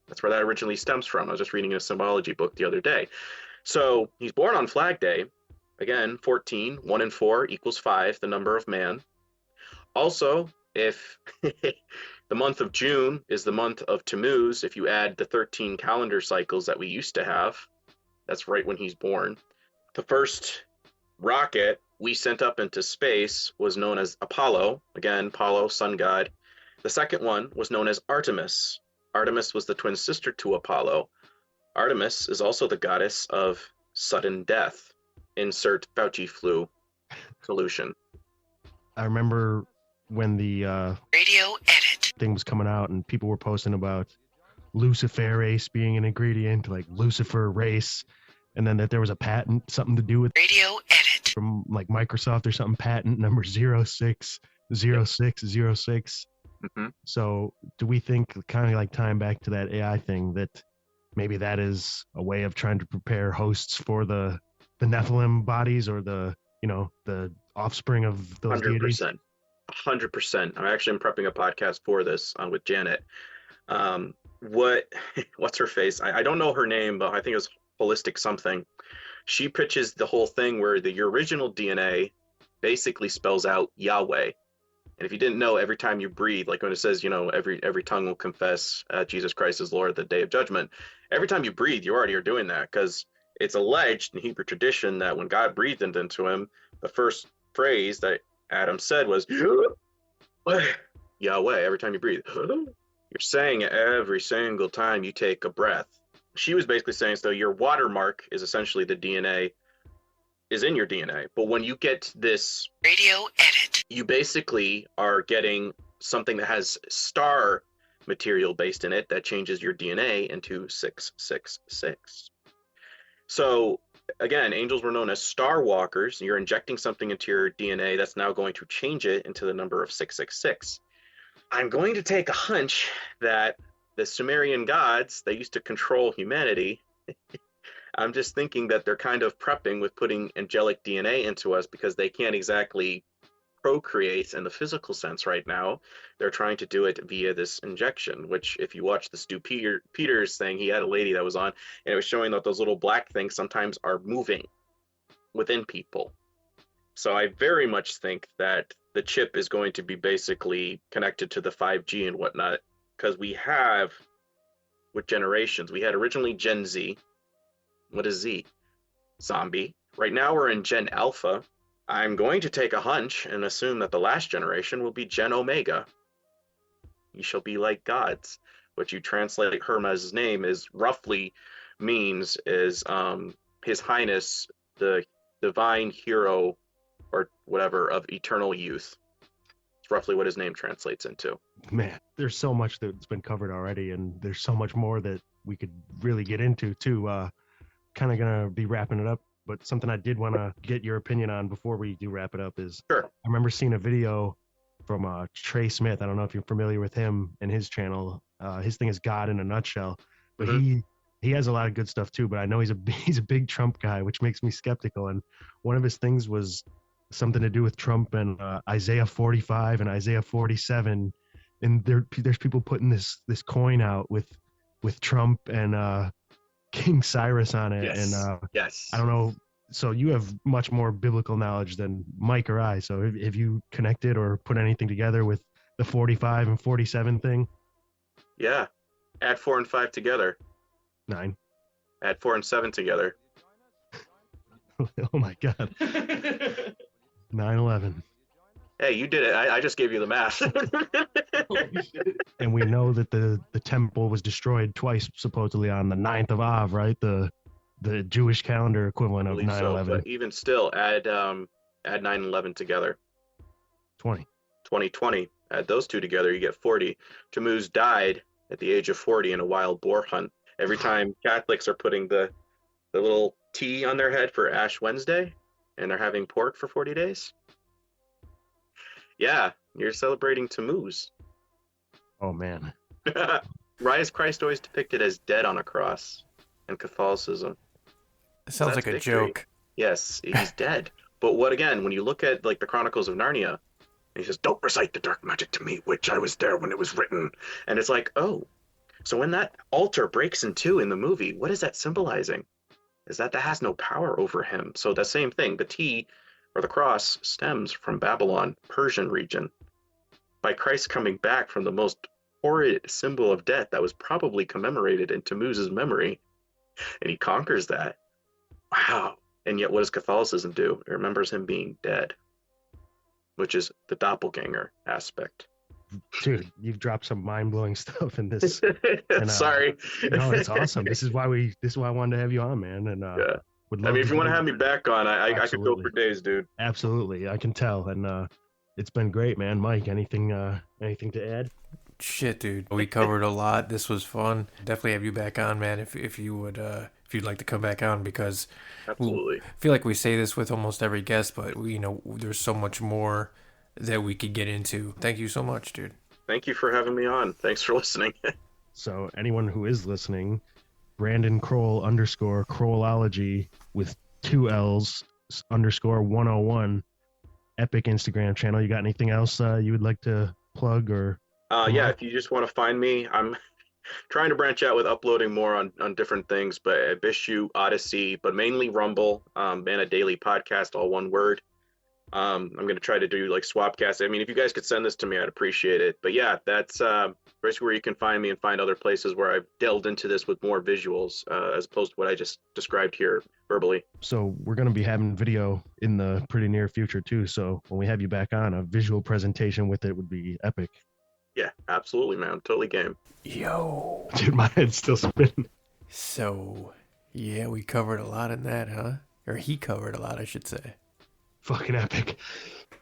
That's where that originally stems from. I was just reading a symbology book the other day. So he's born on Flag Day. Again, 14, 1 and 4 equals 5, the number of man. Also, if the month of June is the month of Tammuz, if you add the 13 calendar cycles that we used to have, that's right when he's born. The first rocket we sent up into space was known as Apollo. Again, Apollo, sun god. The second one was known as Artemis. Artemis was the twin sister to Apollo. Artemis is also the goddess of sudden death. Insert Fauci flu solution. I remember when the radio edit thing was coming out and people were posting about Lucifer race being an ingredient, like Lucifer race, and then that there was a patent, something to do with radio edit from like Microsoft or something, patent number 060606. Mm-hmm. So do we think, kind of like tying back to that AI thing, that maybe that is a way of trying to prepare hosts for the Nephilim bodies, or the offspring of those 100%. deities? 100%. I actually am prepping a podcast for this with Janet. What's her face? I don't know her name, but I think it was Holistic something. She pitches the whole thing where your original DNA basically spells out Yahweh. And if you didn't know, every time you breathe, like when it says, every tongue will confess Jesus Christ is Lord at the day of judgment, every time you breathe, you already are doing that, because it's alleged in Hebrew tradition that when God breathed into him, the first phrase that Adam said was Yahweh. Every time you breathe, you're saying it every single time you take a breath. She was basically saying, so your watermark is essentially the DNA is in your DNA. But when you get this radio edit, you basically are getting something that has star material based in it that changes your DNA into 666. So again, angels were known as star walkers. You're injecting something into your DNA that's now going to change it into the number of 666. I'm going to take a hunch that the Sumerian gods, they used to control humanity. I'm just thinking that they're kind of prepping with putting angelic DNA into us, because they can't exactly procreate in the physical sense right now. They're trying to do it via this injection, which if you watch the Stu Peters thing, he had a lady that was on, and it was showing that those little black things sometimes are moving within people. So I very much think that the chip is going to be basically connected to the 5G and whatnot, because we have, with generations, we had originally Gen Z. What is Z? Zombie. Right now we're in Gen Alpha. I'm going to take a hunch and assume that the last generation will be Gen Omega. You shall be like gods, which you translate Hermes' name is roughly means is His Highness, the divine hero or whatever of eternal youth. It's roughly what his name translates into. Man, there's so much that's been covered already, and there's so much more that we could really get into too. Kind of gonna be wrapping it up, but something I did want to get your opinion on before we do wrap it up is, Sure. I remember seeing a video from Trey Smith. I don't know if you're familiar with him and his channel. His thing is God in a Nutshell, but he has a lot of good stuff too. But I know he's a big Trump guy, which makes me skeptical. And one of his things was something to do with Trump and Isaiah 45 and Isaiah 47. And there's people putting this coin out with Trump and King Cyrus on it. Yes. And Yes. I don't know. So you have much more biblical knowledge than Mike or I. So have you connected or put anything together with the 45 and 47 thing? Yeah. Add 4 and 5 together. 9. Add 4 and 7 together. Oh my God. 9/11. Hey, you did it. I just gave you the math. And we know that the temple was destroyed twice, supposedly on the 9th of Av, right? The Jewish calendar equivalent of 9/11. But even still, add 9/11 together. 20. 2020. Add those two together, you get 40. Tammuz died at the age of 40 in a wild boar hunt. Every time Catholics are putting the little T on their head for Ash Wednesday, and they're having pork for 40 days. Yeah, you're celebrating Tammuz. Oh man. Why is Christ always depicted as dead on a cross in Catholicism? It sounds like a joke. Yes, he's dead. But what again, when you look at like the Chronicles of Narnia, he says, "Don't recite the dark magic to me, which I was there when it was written." And it's like, oh, so when that altar breaks in two in the movie, what is that symbolizing? Is that has no power over him. So the same thing, the T or the cross stems from Babylon, Persian region. By Christ coming back from the most horrid symbol of death that was probably commemorated in Tammuz's memory, and he conquers that. Wow, And yet, what does Catholicism do? It remembers him being dead, which is the doppelganger aspect. Dude, you've dropped some mind-blowing stuff in this. And, Sorry. No, it's awesome. This is why I wanted to have you on, man. And Yeah. would I love mean, if you want to hear- have me back on, I could go Absolutely. for days, dude. Absolutely, I can tell. And it's been great, man. Mike, anything to add? Shit, dude. We covered a lot. This was fun. Definitely have you back on, man, if you would if you'd like to come back on, because Absolutely. I feel like we say this with almost every guest, but there's so much more that we could get into. Thank you so much, dude. Thank you for having me on. Thanks for listening. So anyone who is listening, Brandon Kroll _ Krollology with 2 L's _101 epic Instagram channel. You got anything else you would like to plug or? Yeah, if you just want to find me, I'm trying to branch out with uploading more on different things, but BitChute, Odyssey, but mainly Rumble, and a daily podcast, all one word. I'm going to try to do like swapcasts. I mean, if you guys could send this to me, I'd appreciate it. But yeah, that's basically where you can find me and find other places where I've delved into this with more visuals, as opposed to what I just described here verbally. So we're going to be having video in the pretty near future too. So when we have you back on, a visual presentation with it would be epic. Yeah, absolutely, man. Totally game. Yo. Dude, my head's still spinning. So, yeah, we covered a lot in that, huh? Or he covered a lot, I should say. Fucking epic.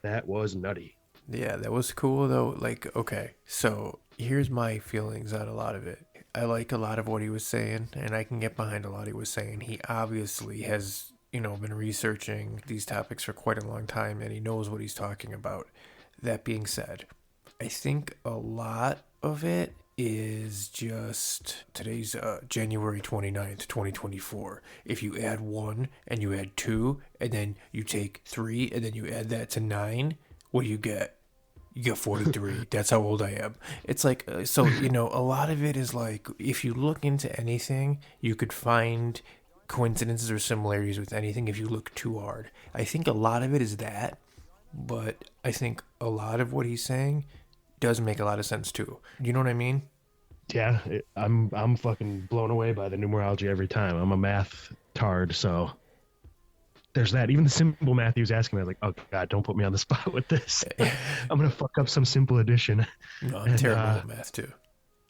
That was nutty. Yeah, that was cool, though. Like, okay, so here's my feelings on a lot of it. I like a lot of what he was saying, and I can get behind a lot he was saying. He obviously has, been researching these topics for quite a long time, and he knows what he's talking about. That being said, I think a lot of it is just today's January 29th, 2024. If you add 1 and you add 2 and then you take 3 and then you add that to 9, what do you get? You get 43. That's how old I am. It's like, so, a lot of it is like, if you look into anything, you could find coincidences or similarities with anything if you look too hard. I think a lot of it is that, but I think a lot of what he's saying does make a lot of sense too. You know what I mean? Yeah, I'm fucking blown away by the numerology every time. I'm a math tard, so there's that. Even the simple math he was asking me, I was like, oh god, don't put me on the spot with this. I'm gonna fuck up some simple addition. No, I'm terrible at math too.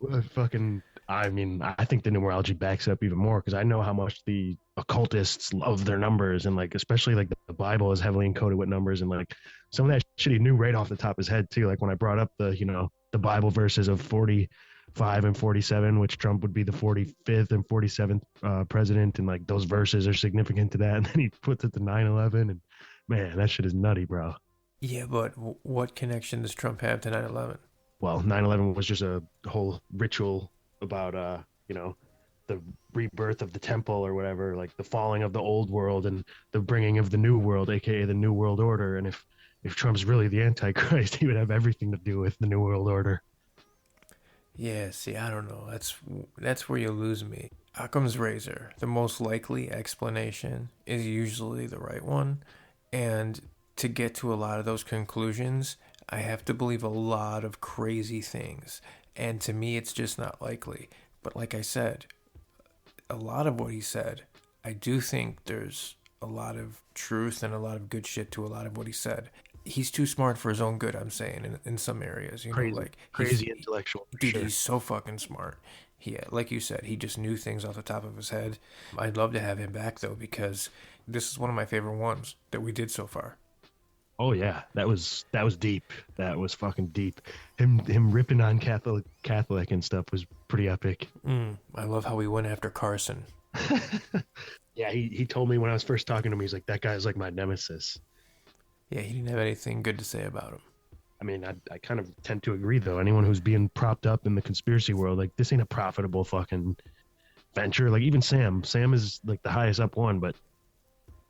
I think the numerology backs up even more because I know how much the occultists love their numbers, and like especially like the Bible is heavily encoded with numbers, and like some of that shit he knew right off the top of his head too. Like when I brought up the Bible verses of 45 and 47, which Trump would be the 45th and 47th president, and like those verses are significant to that, and then he puts it to 9/11, and man, that shit is nutty, bro. Yeah, but what connection does Trump have to 9/11? Well, 9/11 was just a whole ritual about the rebirth of the temple or whatever, like the falling of the old world and the bringing of the new world, aka the new world order. And if Trump's really the Antichrist, he would have everything to do with the new world order. Yeah, see, I don't know. That's where you lose me. Occam's razor, the most likely explanation is usually the right one, and to get to a lot of those conclusions, I have to believe a lot of crazy things, and to me it's just not likely. But like I said, a lot of what he said, I do think there's a lot of truth and a lot of good shit to a lot of what he said. He's too smart for his own good, I'm saying, in some areas. Crazy intellectual. Dude, sure. He's so fucking smart. Yeah, like you said, he just knew things off the top of his head. I'd love to have him back, though, because this is one of my favorite ones that we did so far. Oh yeah, that was deep. That was fucking deep. Him ripping on Catholic and stuff was pretty epic. I love how he went after Carson. Yeah, he told me when I was first talking to him, he's like, that guy's like my nemesis. Yeah, he didn't have anything good to say about him. I mean, I kind of tend to agree, though. Anyone who's being propped up in the conspiracy world, like, this ain't a profitable fucking venture. Like, even Sam is, like, the highest up one, but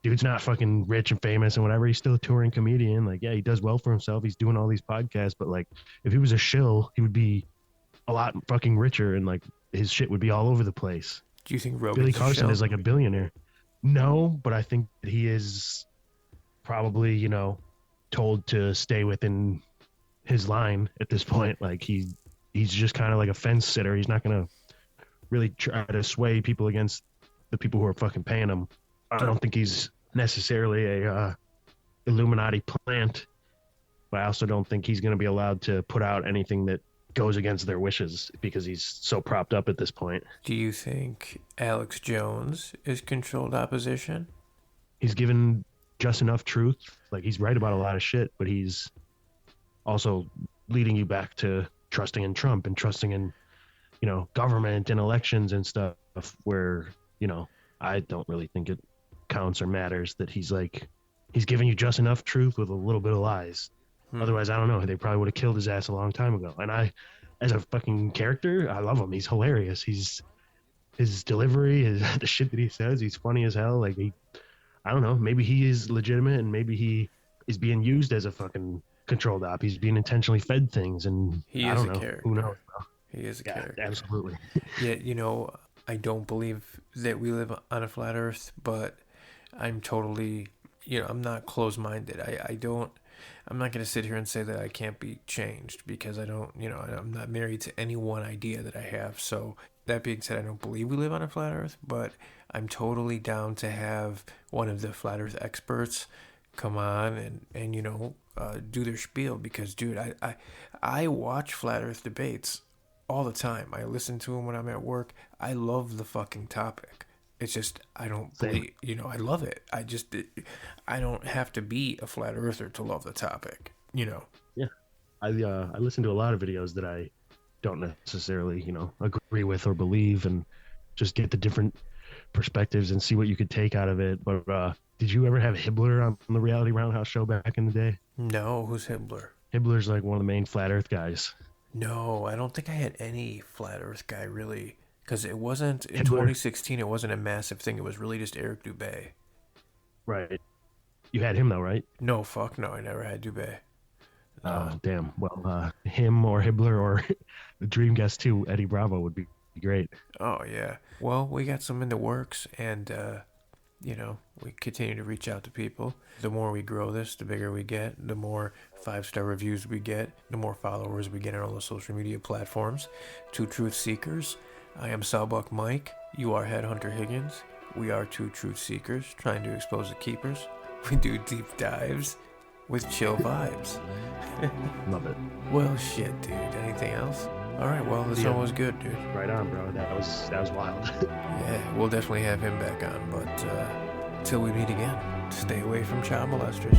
dude's not fucking rich and famous and whatever. He's still a touring comedian. Like, yeah, he does well for himself. He's doing all these podcasts, but, like, if he was a shill, he would be a lot fucking richer, and, like, his shit would be all over the place. Do you think Rogan's Billy Carson a is, like, a billionaire. No, but I think that he is probably, told to stay within his line at this point. Like he's just kind of like a fence sitter. He's not gonna really try to sway people against the people who are fucking paying him. I don't think he's necessarily a Illuminati plant, but I also don't think he's going to be allowed to put out anything that goes against their wishes because he's so propped up at this point. Do you think Alex Jones is controlled opposition? He's given just enough truth. Like, he's right about a lot of shit, but he's also leading you back to trusting in Trump and trusting in, government and elections and stuff, where, I don't really think it counts or matters that he's giving you just enough truth with a little bit of lies. Otherwise, I don't know. They probably would have killed his ass a long time ago. And as a fucking character, I love him. He's hilarious. His delivery, the shit that he says, he's funny as hell. Like, I don't know. Maybe he is legitimate, and maybe he is being used as a fucking controlled op. He's being intentionally fed things, and I don't know. Character. Who knows, bro? He is a character. Absolutely. Yeah, I don't believe that we live on a flat Earth, but I'm totally, I'm not closed-minded. I'm not going to sit here and say that I can't be changed because I don't, I'm not married to any one idea that I have. So that being said, I don't believe we live on a flat Earth, but I'm totally down to have one of the flat Earth experts come on and do their spiel because, dude, I watch flat Earth debates all the time. I listen to them when I'm at work. I love the fucking topic. It's just, I don't believe, I love it. I don't have to be a flat earther to love the topic, Yeah. I listen to a lot of videos that I don't necessarily, agree with or believe, and just get the different perspectives and see what you could take out of it. But did you ever have Hibbler on the Reality Roundhouse show back in the day? No, who's Hibbler? Hibbler's like one of the main flat earth guys. No, I don't think I had any flat earth guy really. Because it wasn't, in Hibbler. 2016, it wasn't a massive thing. It was really just Eric Dubé. Right. You had him, though, right? No, fuck no. I never had Dubé. Damn. Well, him or Hibbler or the dream guest, too, Eddie Bravo, would be great. Oh, yeah. Well, we got some in the works, and, we continue to reach out to people. The more we grow this, the bigger we get. The more 5-star reviews we get. The more followers we get on all the social media platforms. Two Truth Seekers. I am Sawbuck Mike. You are Headhunter Higgins. We are two truth seekers trying to expose the keepers. We do deep dives with chill vibes. Love it. Well, shit, dude. Anything else? All right. Well, this one was good, dude. Right on, bro. That was wild. Yeah, we'll definitely have him back on. But till we meet again, stay away from child molesters.